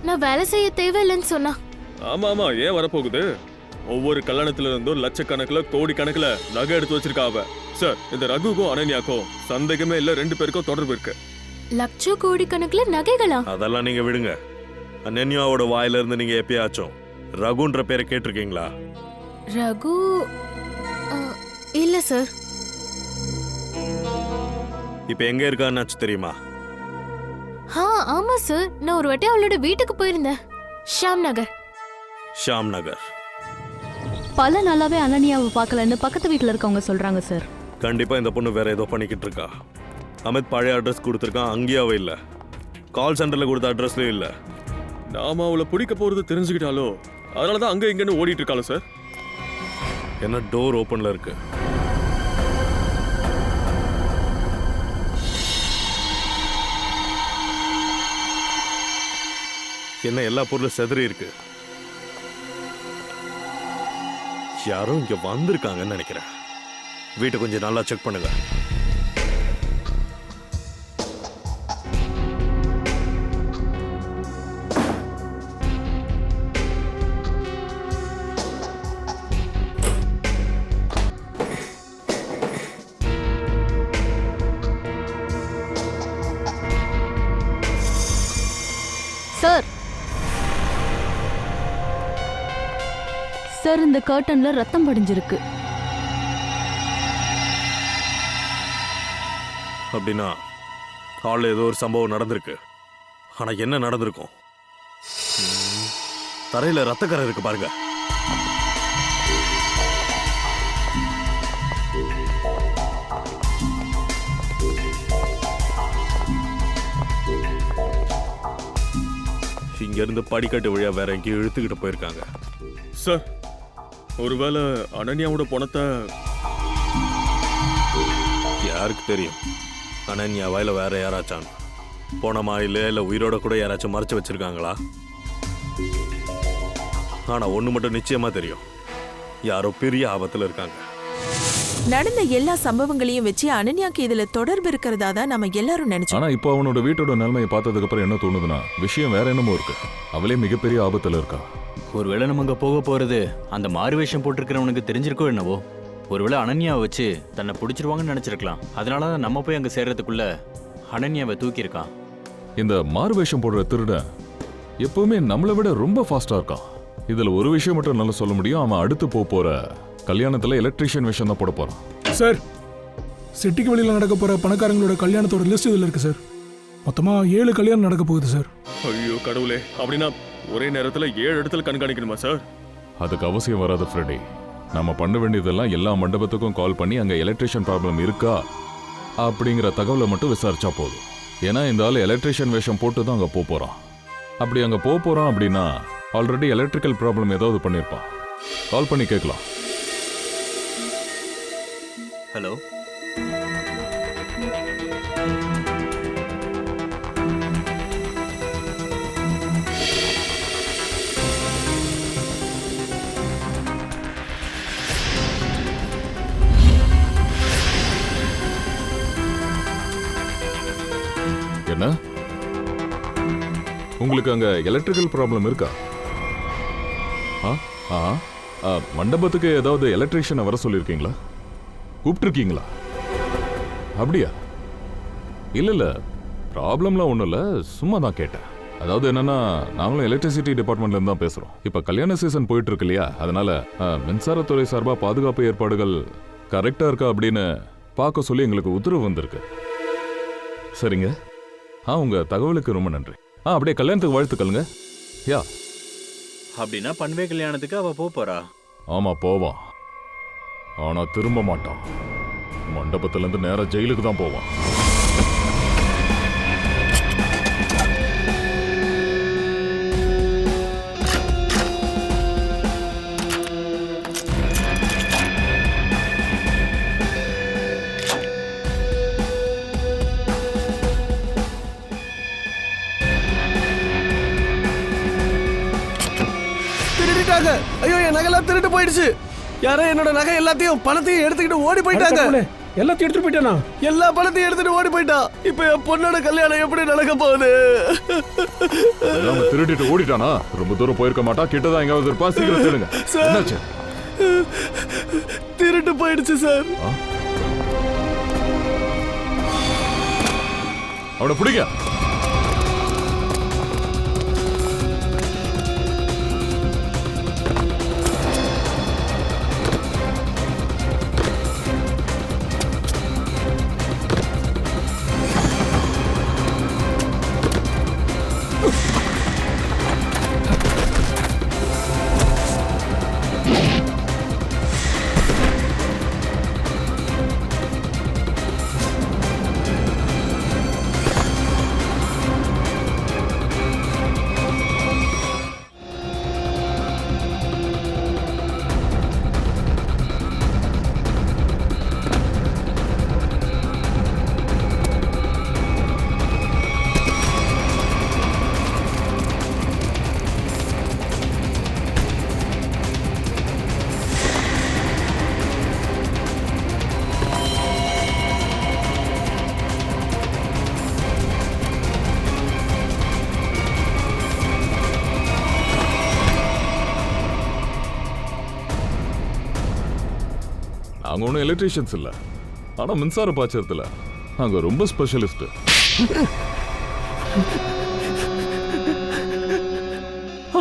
நான் வேலை செய்ய தேவையில்லைன்னு சொன்னா.
ஆமா ஆமா, ஏன் வரப்போகுது? ஒவ்வொரு கல்யாணத்துல இருந்தும் லட்சக்கணக்கில் கோடி கணக்குல நகை எடுத்து வச்சிருக்கா அவ. சார், இந்த ரகுக்கும் அனன்யாக்கும் சந்தேகமே இல்ல, 2 பேருக்கும் தொடர்பு இருக்கு.
லட்ச கோடி கணக்குல நகைகளா?
அதெல்லாம் நீங்க விடுங்க. அனன்யாவோட வாயில இருந்து நீங்க எப்பயாச்சும் ரகுன்ற பேரை கேட்டிருக்கீங்களா?
ரகு? இல்ல சார்.
இப்ப எங்க இருக்கான்னு தெரியுமா?
ஆமா சார், நான் ஒரு வாட்டி அவளோட வீட்டுக்கு போயிருந்தேன். ஷாம் நகர்.
ஷாம் நகர்.
பல நாளாவே அனன்யாவை பார்க்கலன்னு பக்கத்து வீட்டுல இருக்கவங்க சொல்றாங்க சார்.
கண்டிப்பா இந்த பொண்ணு வேற ஏதோ பண்ணிக்கிட்டு இருக்கா. அமித் பழைய அட்ரஸ் கொடுத்துருக்கான், அங்கேயாவே இல்ல. கால் சென்டர்ல கொடுத்த அட்ரஸ்லயும் இல்ல.
நாம அவளை பிடிக்க போறது தெரிஞ்சுக்கிட்டாலோ, அதனாலதான் அங்க இங்கன்னு ஓடிட்டு இருக்காளோ சார்.
என்ன டோர் ஓபன்ல இருக்கு? என்ன எல்லா பொருளும் செதறி இருக்கு? யாரோ இங்க வந்திருக்காங்கன்னு நினைக்கிறேன். வீட்டை கொஞ்சம் நல்லா செக் பண்ணுங்க.
சார், சார், இந்த கர்ட்டன்ல ரத்தம் படிஞ்சிருக்கு.
அப்படின்னா ஹாலில் ஏதோ ஒரு சம்பவம் நடந்திருக்கு. ஆனா என்ன நடந்திருக்கும்? தரையில ரத்தக்கரை இருக்கு பாருங்க. இங்க இருந்து படிக்கட்டு வழியா வேற எங்கேயும் இழுத்துக்கிட்டு போயிருக்காங்க.
சார், ஒருவேளை அனன்யாவோட பணத்தை
யாருக்கு தெரியும்? அனன்யாவா இல்ல வேற யாராச்சும் போனமா இல்ல உயிரோட கூட யாராச்சும் மறைச்சு வச்சிருக்காங்களா? ஆனா ஒண்ணு மட்டும் நிச்சயமா தெரியும், யாரோ பெரிய ஆபத்துல இருக்காங்க.
நடந்த எல்லா சம்பவங்களையும் வச்சு அனன்யாக்கு இதுல தொடர்பு இருக்கிறதா தான் நம்ம எல்லாரும் நினைச்சோம்.
ஆனா இப்போ அவனோட வீட்டோட நிலைமையை பார்த்ததுக்கு அப்புறம் என்ன தோணுதுன்னா, விஷயம் வேற என்னமோ இருக்கு. அவளே மிகப்பெரிய ஆபத்துல இருக்கா.
ஒருவேளை நம்ம அங்க போக போறது அந்த மாறு வேஷம் போட்டிருக்கிறவனுக்கு தெரிஞ்சிருக்கோ என்னவோ. ஒருவேளை அனன்யாவை வச்சு தன்னை பிடிச்சிருவாங்கன்னு நினைச்சிருக்கலாம். அதனாலதான் நம்ம போய் அங்க சேர்றதுக்குள்ள அனன்யாவை தூக்கியிருக்கான்.
இந்த மாறு வேஷம் போடுற திருடன் எப்பவுமே நம்மளை விட ரொம்ப ஃபாஸ்டா இருக்கான். இதுல ஒரு விஷயம் மட்டும் நல்லா சொல்ல முடியும், அவன் அடுத்து போற கல்யாணத்துல எலக்ட்ரீஷியன் வேஷம் தான் போட போறான்.
சார், சிட்டிக்கு வெளியில் நடக்க போற பணக்காரங்களோட கல்யாணத்தோட லிஸ்ட் இதில் இருக்கு சார். மொத்தமா 7 கல்யாணம் நடக்க போகுது சார்.
ஐயோ கடவுளே, அப்படின்னா ஒரே நேரத்துல 7 இடத்துல கண்காணிக்கணுமா சார்?
அதுக்கு அவசியம் வராது ஃப்ரெடி. நம்ம பண்ண வேண்டியதெல்லாம் எல்லா மண்டபத்துக்கும் கால் பண்ணி அங்க எலக்ட்ரிஷியன் ப்ராப்ளம் இருக்கா அப்படிங்கிற தகவலை மட்டும் விசாரிச்சா போதும். ஏன்னா இந்த ஆள் எலக்ட்ரிஷியன் வேஷம் போட்டு தான் அங்க போறான். அப்படி அங்க போறான் அப்படின்னா ஆல்ரெடி எலக்ட்ரிக்கல் ப்ராப்ளம் ஏதாவது பண்ணியிருப்பான். கால் பண்ணி கேட்கலாம்.
ஹலோ.
என்ன உங்களுக்கு அங்க எலக்ட்ரிக்கல் ப்ராப்ளம் இருக்கா? மண்டபத்துக்கு ஏதாவது எலக்ட்ரீஷியனை வர சொல்லியிருக்கீங்களா? கூப்பிட்டுருக்கீங்களா? அப்படியா? இல்ல ப்ராப்ளம்லாம் ஒன்றும் இல்லை, சும்மா தான் கேட்டேன். அதாவது என்னன்னா, நாங்களும் எலக்ட்ரிசிட்டி டிபார்ட்மெண்ட்ல இருந்து தான் பேசுறோம். இப்ப கல்யாண சீசன் போயிட்டு இருக்கு இல்லையா, அதனால மின்சாரத்துறை சார்பா பாதுகாப்பு ஏற்பாடுகள் கரெக்டா இருக்கா அப்படின்னு பார்க்க சொல்லி எங்களுக்கு உத்தரவு வந்திருக்கு. சரிங்க. உங்க தகவலுக்கு ரொம்ப நன்றி. அப்படியே கல்யாணத்துக்கு வாழ்த்துக்கள்ங்க. யா.
அப்படின்னா பண்வே கல்யாணத்துக்கு அவ போறா?
ஆமா, போவான். ஆனா திரும்ப மாட்டான். மண்டபத்துல இருந்து நேரா ஜெயிலுக்கு தான் போவான்.
ஐயோ, என் நகைலாம் திருட்டு போயிடுச்சு. யாரோ என்னோட நகை எல்லாத்தையும் பணத்தையும் எடுத்துக்கிட்டு ஓடி போயிட்டாங்க.
எல்லாத்தையும் எடுத்துட்டு போயிட்டானா?
எல்லா பணத்தையும் எடுத்துட்டு ஓடி போயிட்டான். இப்ப என் பொண்ணோட கல்யாணம் எப்படி நடக்க போகுது?
திருடிட்டு ஓடிட்டானா? ரொம்ப தூரம் போயிருக்க மாட்டா, கிட்டதான் எங்காவது இருப்பா. சீக்கிரம் தேடுங்க. என்னாச்சு?
திருட்டு போயிடுச்சு சார்.
அவனை பிடிங்க. நாங்க ஒன்றும் எலக்ட்ரீஷியன்ஸ் இல்லை, ஆனால் மின்சார பாய்ச்சறதுல நாங்க ரொம்ப ஸ்பெஷலிஸ்ட்.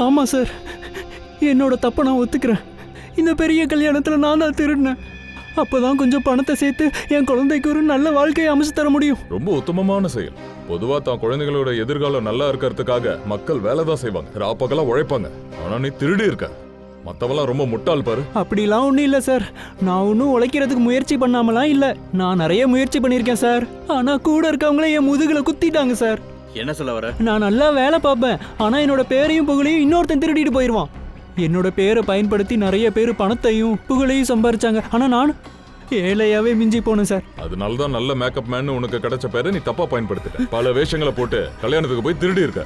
ஆமா சார், என்னோட தப்பை நான் ஒத்துக்கிறேன். இந்த பெரிய கல்யாணத்தில் நான் தான் திருடினேன். அப்போதான் கொஞ்சம் பணத்தை சேர்த்து என் குழந்தைக்கு ஒரு நல்ல வாழ்க்கையை அமைச்சு தர முடியும்.
ரொம்ப உத்தமமான செயல். பொதுவா தான் குழந்தைகளோட எதிர்காலம் நல்லா இருக்கிறதுக்காக மக்கள் வேலை தான் செய்வாங்க, ராப்பகலா உழைப்பாங்க. ஆனா நீ திருடி இருக்க. மத்தவெல்லாம் ரொம்ப முட்டாள் பாரு.
அப்படிலாம் ஒன்றும் இல்லை சார். நான் ஒன்றும் உழைக்கிறதுக்கு முயற்சி பண்ணாமலாம் இல்லை. நான் நிறைய முயற்சி பண்ணியிருக்கேன் சார். ஆனால் கூட இருக்கவங்களே என் முதுகில் குத்திட்டாங்க சார்.
என்ன சொல்ல வர?
நான் நல்லா வேலை பார்ப்பேன், ஆனால் என்னோட பேரையும் புகழையும் இன்னொருத்தன் திருடிட்டு போயிடுவான். என்னோட பேரை பயன்படுத்தி நிறைய பேர் பணத்தையும் புகழையும் சம்பாரிச்சாங்க. ஆனால் நான் ஏழையாவே மிஞ்சி போனேன் சார்.
அதனாலதான் நல்ல மேக்கப் மேன் உனக்கு கிடைச்ச பேரை நீ தப்பா பயன்படுத்திட்ட. பல வேஷங்களை போட்டு கல்யாணத்துக்கு போய் திருடி இருக்க.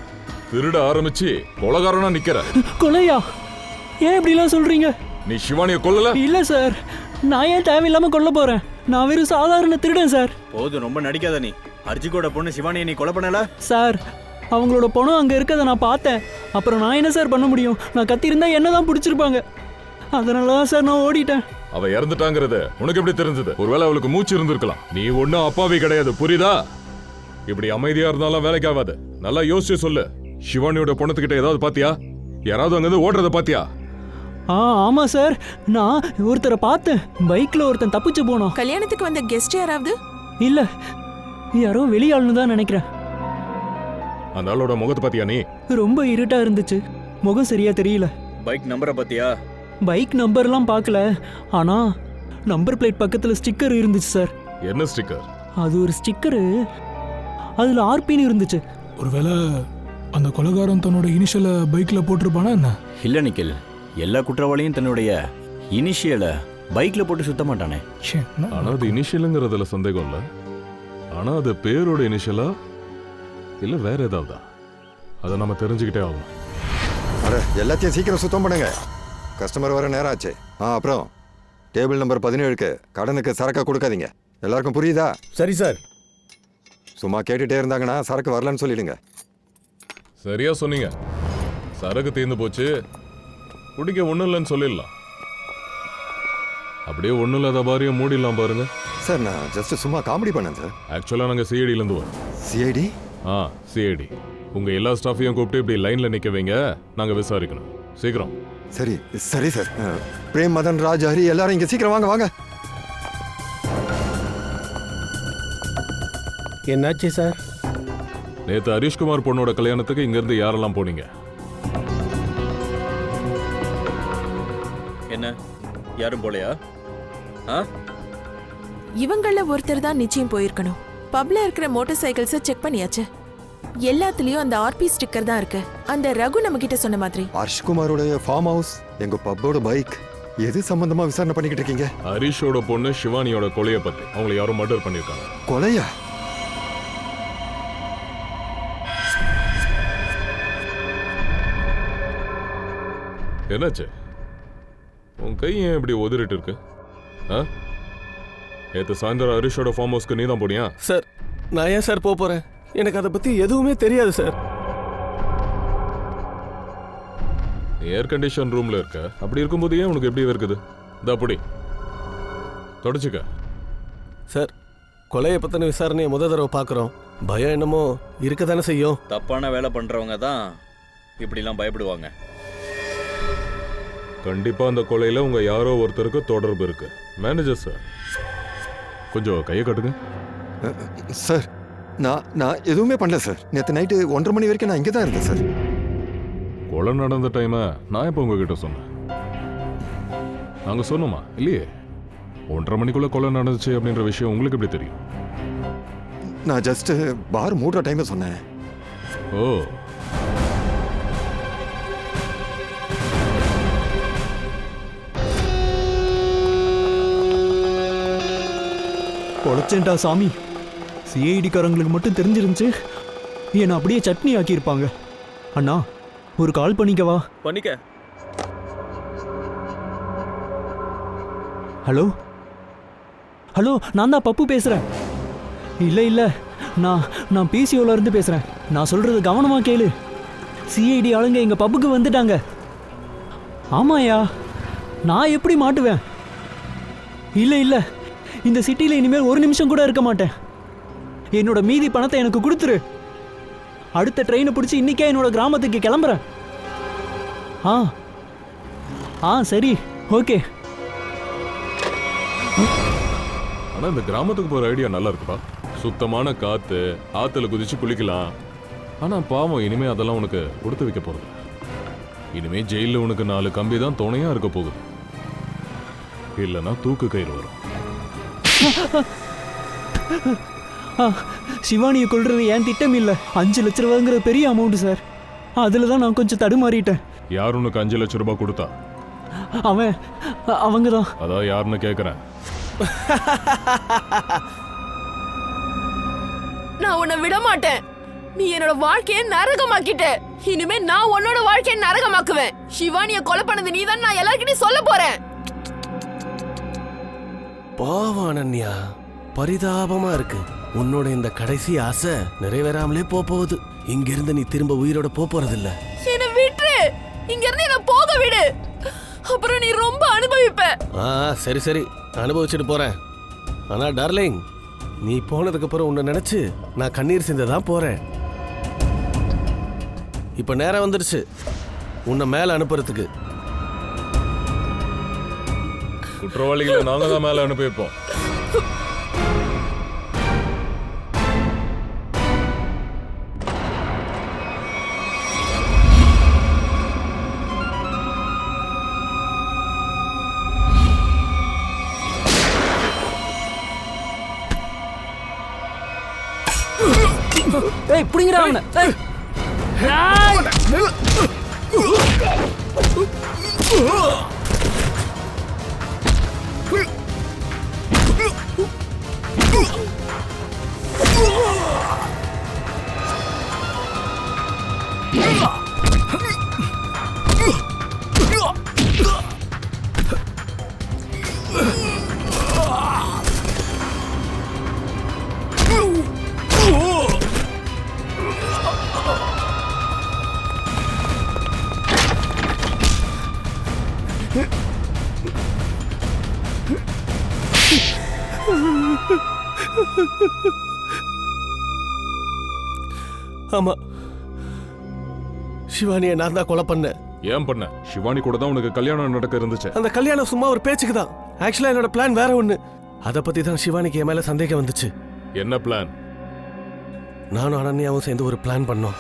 திருட ஆரம்பிச்சு கொலைகாரனா நிக்கிற.
கொலையா? ஏன் இப்படிலாம் சொல்றீங்க?
நீ சிவானியை கொல்லல?
இல்ல சார், நான் ஏன் தேவையில்லாம கொல்ல போறேன்? நான் வெறும் சாதாரண திருடன் சார்.
போதும், ரொம்ப நடிக்காத. நீ அர்ஜிகோட பொண்ணு சிவானியை நீ கொலை பண்ணல
சார். அவங்களோட பணம் அங்க இருக்கதை நான் பார்த்தேன். அப்புறம் நான் என்ன சார் பண்ண முடியும்? நான் கத்திருந்தா என்னதான் பிடிச்சிருப்பாங்க. அதனாலதான் சார் நான் ஓடிட்டேன்.
அவ இறந்துட்டாங்கிறது உனக்கு எப்படி தெரிஞ்சது? ஒருவேளை அவளுக்கு மூச்சு இருந்திருக்கலாம். நீ ஒன்னும் அப்பாவி கிடையாது, புரியுதா? இப்படி அமைதியா இருந்தாலும் வேலைக்கு ஆகாது. நல்லா யோசிச்சு சொல்லு. சிவானியோட பொண்ணத்துக்கிட்ட ஏதாவது பாத்தியா? யாராவது அங்கிருந்து ஓடுறத பாத்தியா?
ஆமா சார், நான் ஒருத்தரை பார்த்தேன். பைக்ல ஒருத்தன் தப்பிச்சு போனோம்.
கல்யாணத்துக்கு வந்த கெஸ்ட் யாராவது?
இல்ல, யாரோ வெளியாளுன்னு தான் நினைக்கிறேன்.
அந்த ஆளோட முகத்தை பாத்தியா நீ?
ரொம்ப இருட்டா இருந்துச்சு, முகம் சரியா தெரியல.
பைக் நம்பரை பாத்தியா?
பைக் நம்பர்லாம் பார்க்கல, ஆனா நம்பர் பிளேட் பக்கத்துல ஸ்டிக்கர் இருந்துச்சு சார்.
என்ன ஸ்டிக்கர்?
அது ஒரு ஸ்டிக்கரு, அதுல ஆர்பின்னு இருந்துச்சு.
ஒருவேளை அந்த கொலைகாரன் தன்னோட இனிஷியலை பைக்ல போட்டிருப்பானா என்ன?
இல்ல நிக்கில், எல்லா குற்றவாளியும் தன்னுடைய இனிஷியலை பைக்ல போட்டு சுத்த மாட்டானே.
ஆனா அது இனிஷியலுங்கிறதுல சந்தேகம் இல்ல. ஆனா அது பேரோட இனிஷியலா இல்ல வேற ஏதாவதா அதை நம்ம தெரிஞ்சுக்கிட்டே ஆகும்.
அட எல்லாத்தையும் சீக்கிரம் சுத்தம் பண்ணுங்க, கஸ்டமர் வர நேரம் ஆச்சு. அப்புறம் டேபிள் நம்பர் 17க்கு கடனுக்கு சரக்கை கொடுக்காதீங்க. எல்லாருக்கும் புரியுதா?
சரி சார்.
சும்மா கேட்டுட்டே இருந்தாங்கன்னா சரக்கு வரலன்னு சொல்லிடுங்க.
சரியா சொன்னீங்க. சரக்கு தீர்ந்து போச்சு, குடிக்க ஒன்றும் இல்லைன்னு சொல்லிடலாம். அப்படியே ஒன்றும் இல்லாத பாரியம் மூடிடலாம் பாருங்க.
சார் நான் ஜஸ்ட் சும்மா காமெடி பண்ணேன் சார்.
ஆக்சுவலாக நாங்கள் சிஐடியிலேருந்து வரோம்.
சிஐடி?
சிஐடி. உங்கள் எல்லா ஸ்டாஃபையும் கூப்பிட்டு இப்படி லைனில் நிற்க வைங்க, நாங்கள் விசாரிக்கணும். சீக்கிரம்.
சரி சரி சார். பிரேம், மதன், ராஜ், ஹரி எல்லாரும் இங்கே சீக்கிரம் வாங்க வாங்க.
என்னாச்சு சார்?
நேற்று ஹரிஷ்குமார் பொண்ணோட கல்யாணத்துக்கு இங்கேருந்து யாரெல்லாம் போனீங்க?
என்ன யாரும் போலையா?
இவங்கள ஒருத்தர் தான் நிச்சயம் போயிருக்கணும். பப்ல இருக்கிற மோட்டார் சைக்கிள்ஸை செக் பண்ணியாச்சு. எல்லாத்துலயும் அந்த ஆர்பி ஸ்டிக்கர் தான் இருக்கு. அந்த ரகு நம்ம கிட்ட சொன்ன மாதிரி.
ஹர்ஷ்குமாரோட ஃபார்ம் ஹவுஸ், எங்க பப்போட பைக், எது சம்பந்தமா விசாரணை பண்ணிக்கிட்டு இருக்கீங்க?
ஹரிஷோட பொண்ணு சிவானியோட கொலையை பத்தி. அவங்களை யாரும் மர்டர் பண்ணிருக்காங்க.
கொலையா?
என்னாச்சு? உன் கை ஏன் இப்படி உதறிட்டு இருக்கு? நேற்று சாயந்தரம் ஹரிஷோட ஃபார்ம் ஹவுஸ்க்கு நீ தான் போனியா?
சார் நான் ஏன் சார் போறேன்? எனக்கு அதை பத்தி எதுவுமே தெரியாது சார்.
ஏர் கண்டிஷன் ரூம்ல இருக்க. அப்படி இருக்கும்போது ஏன் உனக்கு எப்படி இருக்குது? இதா அப்படி தொடச்சுக்க.
சார் கொலையை பத்தின விசாரணையை தடவை பார்க்குறோம். பயம் என்னமோ இருக்க தானே செய்யும்.
தப்பான வேலை பண்றவங்க தான் இப்படிலாம் பயப்படுவாங்க.
கண்டிப்பா அந்த கொலையில உங்க யாரோ ஒருத்தருக்கு தொடர்பு இருக்கு. மேனேஜர் சார் கொஞ்சம் கையை கட்டுங்க.
சார் நான் எதுவுமே பண்ணல சார். நேற்று நைட்டு 1:30 மணி வரைக்கும் நான் இங்கே தான் இருந்தேன் சார்.
கொலை நடந்த டைமை நான் இப்போ உங்ககிட்ட சொன்னேன். நாங்கள் சொன்னோமா இல்லையே? 1:30 மணிக்குள்ள கொலை நடந்துச்சு அப்படின்ற விஷயம் உங்களுக்கு எப்படி தெரியும்?
நான் ஜஸ்ட் பார் மூடுற டைமை சொன்னேன்.
ஓ,
பொழைச்சேன்டா சாமி. சிஐடிக்காரங்களுக்கு மட்டும் தெரிஞ்சிருந்துச்சு என்னை அப்படியே சட்னி ஆக்கியிருப்பாங்க. அண்ணா ஒரு கால் பண்ணிக்கவா?
பண்ணிக்க.
ஹலோ ஹலோ, நான் தான் பப்பு பேசுகிறேன். இல்லை நான் பிசிஓல இருந்து பேசுகிறேன். நான் சொல்கிறது கவனமாக கேளு. சிஐடி ஆளுங்க எங்கள் பப்புக்கு வந்துட்டாங்க. ஆமாயா, நான் எப்படி மாட்டுவேன்? இல்லை இந்த சிட்டியில் இனிமேல் ஒரு நிமிஷம் கூட இருக்க மாட்டேன். என்னோட மீதி பணத்தை எனக்கு கொடுத்துரு. அடுத்த ட்ரெயினை பிடிச்சி இன்னைக்கே என்னோட கிராமத்துக்கு கிளம்புறேன். சரி, ஓகே.
ஆனா இந்த கிராமத்துக்கு போற ஐடியா நல்லா இருக்குப்பா. சுத்தமான காத்து, ஆத்துல குதிச்சு குளிக்கலாம். ஆனா பாவம், இனிமே அதெல்லாம் உனக்கு கொடுத்து வைக்க போறது. இனிமே ஜெயில உனக்கு 4 கம்பி தான் துணையா இருக்க போகுது. இல்லைன்னா தூக்கு கயிறு வரும்.
சிவானியை கொள்றது என் திட்டம் இல்லை. 5 லட்ச ரூபாங்கிற பெரிய அமௌண்ட் சார். அதில் தான் நான் கொஞ்சம் தடுமாறிட்டேன்.
யார் உனக்கு 5 லட்சம் ரூபாய் கொடுத்தா?
அவங்க தான்.
அதான் யாருன்னு கேட்குறேன்.
நான் உன்னை விட மாட்டேன். நீ என்னோட வாழ்க்கையை நரகமாக்கிட்ட. இனிமே நான் உன்னோட வாழ்க்கையை நரகமாக்குவேன். சிவானியை கொலை பண்ணது நீதான் நான் எல்லார்கிட்டயும் சொல்ல போறேன்.
பாவம் அனன்யா, பரிதாபமா இருக்கு. உன்னோட இந்த கடைசி ஆசை நிறைவேறாமலே போகுது. இங்கிருந்து நீ திரும்ப உயிரோட போறதில்ல.
என்ன விட்டுரு. இங்க இருந்து என்ன போக விடு. அப்புறம் நீ ரொம்ப அனுபவிப்ப.
சரி அனுபவிச்சுட்டு போறேன். ஆனா டார்லிங், நீ போனதுக்கு அப்புறம் உன்னை நினைச்சு நான் கண்ணீர் சிந்ததான் போறேன். இப்ப நேரம் வந்துருச்சு உன்னை மேல அனுப்புறதுக்கு.
குற்றவாளிகளை நாங்க தான் மேல அனுப்பி வைப்போம்.
ஏய் புடிங்கடா அவனை.
ஆமா, சிவானியை நான் தான் கொலை பண்ணேன்.
ஏன் பண்ண? சிவானி கூட தான் உனக்கு கல்யாணம் நடக்க இருந்துச்சு.
அந்த கல்யாணம் சும்மா ஒரு பேச்சுக்கு தான். ஆக்சுவலா என்னோட பிளான் வேற ஒண்ணு. அதை பத்தி தான் சிவானிக்கு என் மேல சந்தேகம் வந்துச்சு.
என்ன பிளான்?
நானும் அனன்யாவும் சேர்ந்து ஒரு பிளான் பண்ணோம்.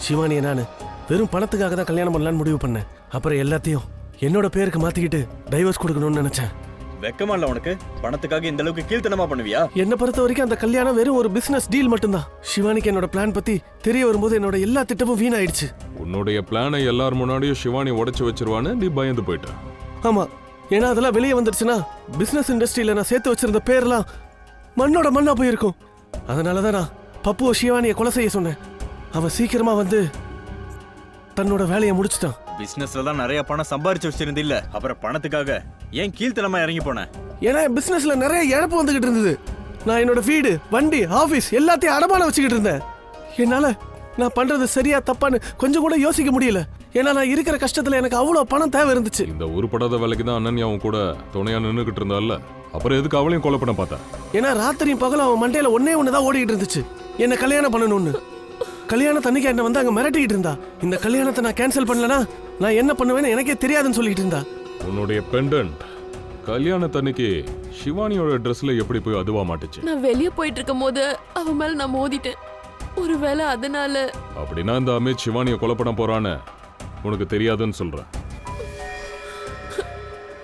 சிவானியை நான் வெறும் பணத்துக்காக தான் கல்யாணம் பண்ணலான்னு முடிவு பண்ணேன். அப்புறம் எல்லாத்தையும் என்னோட பேருக்கு மாத்திக்கிட்டு டைவர்ஸ் கொடுக்கணும்னு நினைச்சேன்.
வெக்கமா இல்ல உனக்கு? பணத்துக்காக இந்த அளவுக்கு கீழ்த்தனமா பண்ணுவியா?
என்னை பொறுத்த வரைக்கும் அந்த கல்யாணம் வெறும் ஒரு பிசினஸ் டீல் மட்டும்தான். சிவானிக்கு என்னோட பிளான் பத்தி தெரிய வரும்போது என்னோட எல்லா திட்டமும் வீணாயிடுச்சு.
உன்னுடைய பிளானை எல்லார் முன்னாடியும் சிவானி உடைச்சு வச்சிருவான்னு நீ பயந்து போயிட்ட.
ஆமா, ஏன்னா அதெல்லாம் வெளியே வந்துருச்சுன்னா பிசினஸ் இண்டஸ்ட்ரியில நான் சேர்த்து வச்சிருந்த பேர்லாம் மண்ணோட மண்ணா போயிருக்கும். அதனாலதான் நான் பப்புவ சிவானியை கொலை செய்ய சொன்னேன். அவன் சீக்கிரமா வந்து தன்னோட வேலையை முடிச்சிட்டான்.
பிசினஸ்ல தான் நிறைய பணம் சம்பாரிச்சு வச்சிருந்த இல்ல, அப்புறம் பணத்துக்காக ஏன் கீழ்த்தனமா இறங்கி போன?
ஏன்னா பிசினஸ்ல நிறைய இழப்பு வந்துகிட்டு இருந்தது. நான் என்னோட வீடு, வண்டி, ஆபீஸ் எல்லாத்தையும் அடமானம் வச்சுக்கிட்டு இருந்தேன். என்னால நான் பண்றது சரியா தப்பான்னு கொஞ்சம் கூட யோசிக்க முடியல. ஏன்னா நான் இருக்கிற கஷ்டத்துல எனக்கு அவ்வளவு பணம் தேவை இருந்துச்சு.
இந்த உருப்படாத வேலைக்கு தான் அனன்யாவும் கூட துணையா நின்னுகிட்டு இருந்தால, அப்புறம் எதுக்கு அவளையும் கொலை பண்ண பார்த்தா?
ஏன்னா ராத்திரியும் பகலும் அவன் மண்டையில ஒன்னே ஒண்ணுதான் ஓடிக்கிட்டு இருந்துச்சு, என்ன கல்யாணம் பண்ணணும்னு. கல்யாணத்தன்னைக்கு என்ன வந்து அங்க மிரட்டிக்கிட்டு இருந்தா. இந்த கல்யாணத்தை நான் கேன்சல் பண்ணலனா நான் என்ன பண்ணுவேன்னு எனக்கே தெரியாதுன்னு சொல்லிட்டு இருந்தா.
உன்னுடைய பெண்டன்ட் கல்யாணத்தன்னைக்கு சிவானியோட ட்ரெஸ்ல எப்படி போய் அதுவா மாட்டுச்சு?
நான் வெளியே போயிட்டு இருக்கும் போது அவ மேல நான் மோதிட்டேன். ஒருவேளை அதனால.
அப்படின்னா இந்த அமித் சிவானியை கொலை பண்ண போறான்னு உனக்கு தெரியாதுன்னு சொல்ற?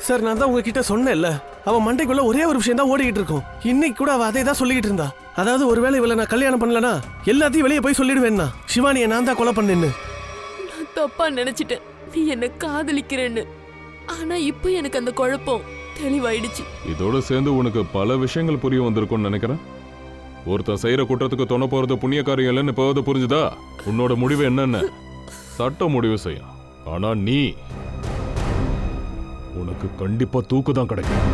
சார், நான் தான் உங்ககிட்ட சொன்னேன்ல, அவன் மண்டைக்குள்ள ஒரே ஒரு விஷயம் தான் ஓடிக்கிட்டு இருக்கும். இன்னைக்கு கூட அவ அதே தான் சொல்லிக்கிட்டு இருந்தா. அதாவது ஒருவேளை இவளை நான் கல்யாணம் பண்ணலனா எல்லாத்தையும் வெளியே போய் சொல்லிடுவேன்னா சிவானியை நான் தான் கொலை பண்ணேன்னு.
நான் தப்பா நினைச்சிட்டேன் நீ என்ன காதலிக்கிறேன்னு. ஆனா இப்போ எனக்கு அந்த குழப்பம் தெளிவாயிடுச்சு.
இதோட சேர்ந்து உனக்கு பல விஷயங்கள் புரிய வந்திருக்கும்னு நினைக்கிறேன். ஒருத்தன் செய்யற குற்றத்துக்கு துணை போறது புண்ணியக்காரியம் இல்லைன்னு இப்போது புரிஞ்சுதா? உன்னோட முடிவு என்னன்னு சட்டம் முடிவு செய்யும். ஆனா நீ உனக்கு கண்டிப்பா தூக்கு தான் கிடைக்கும்.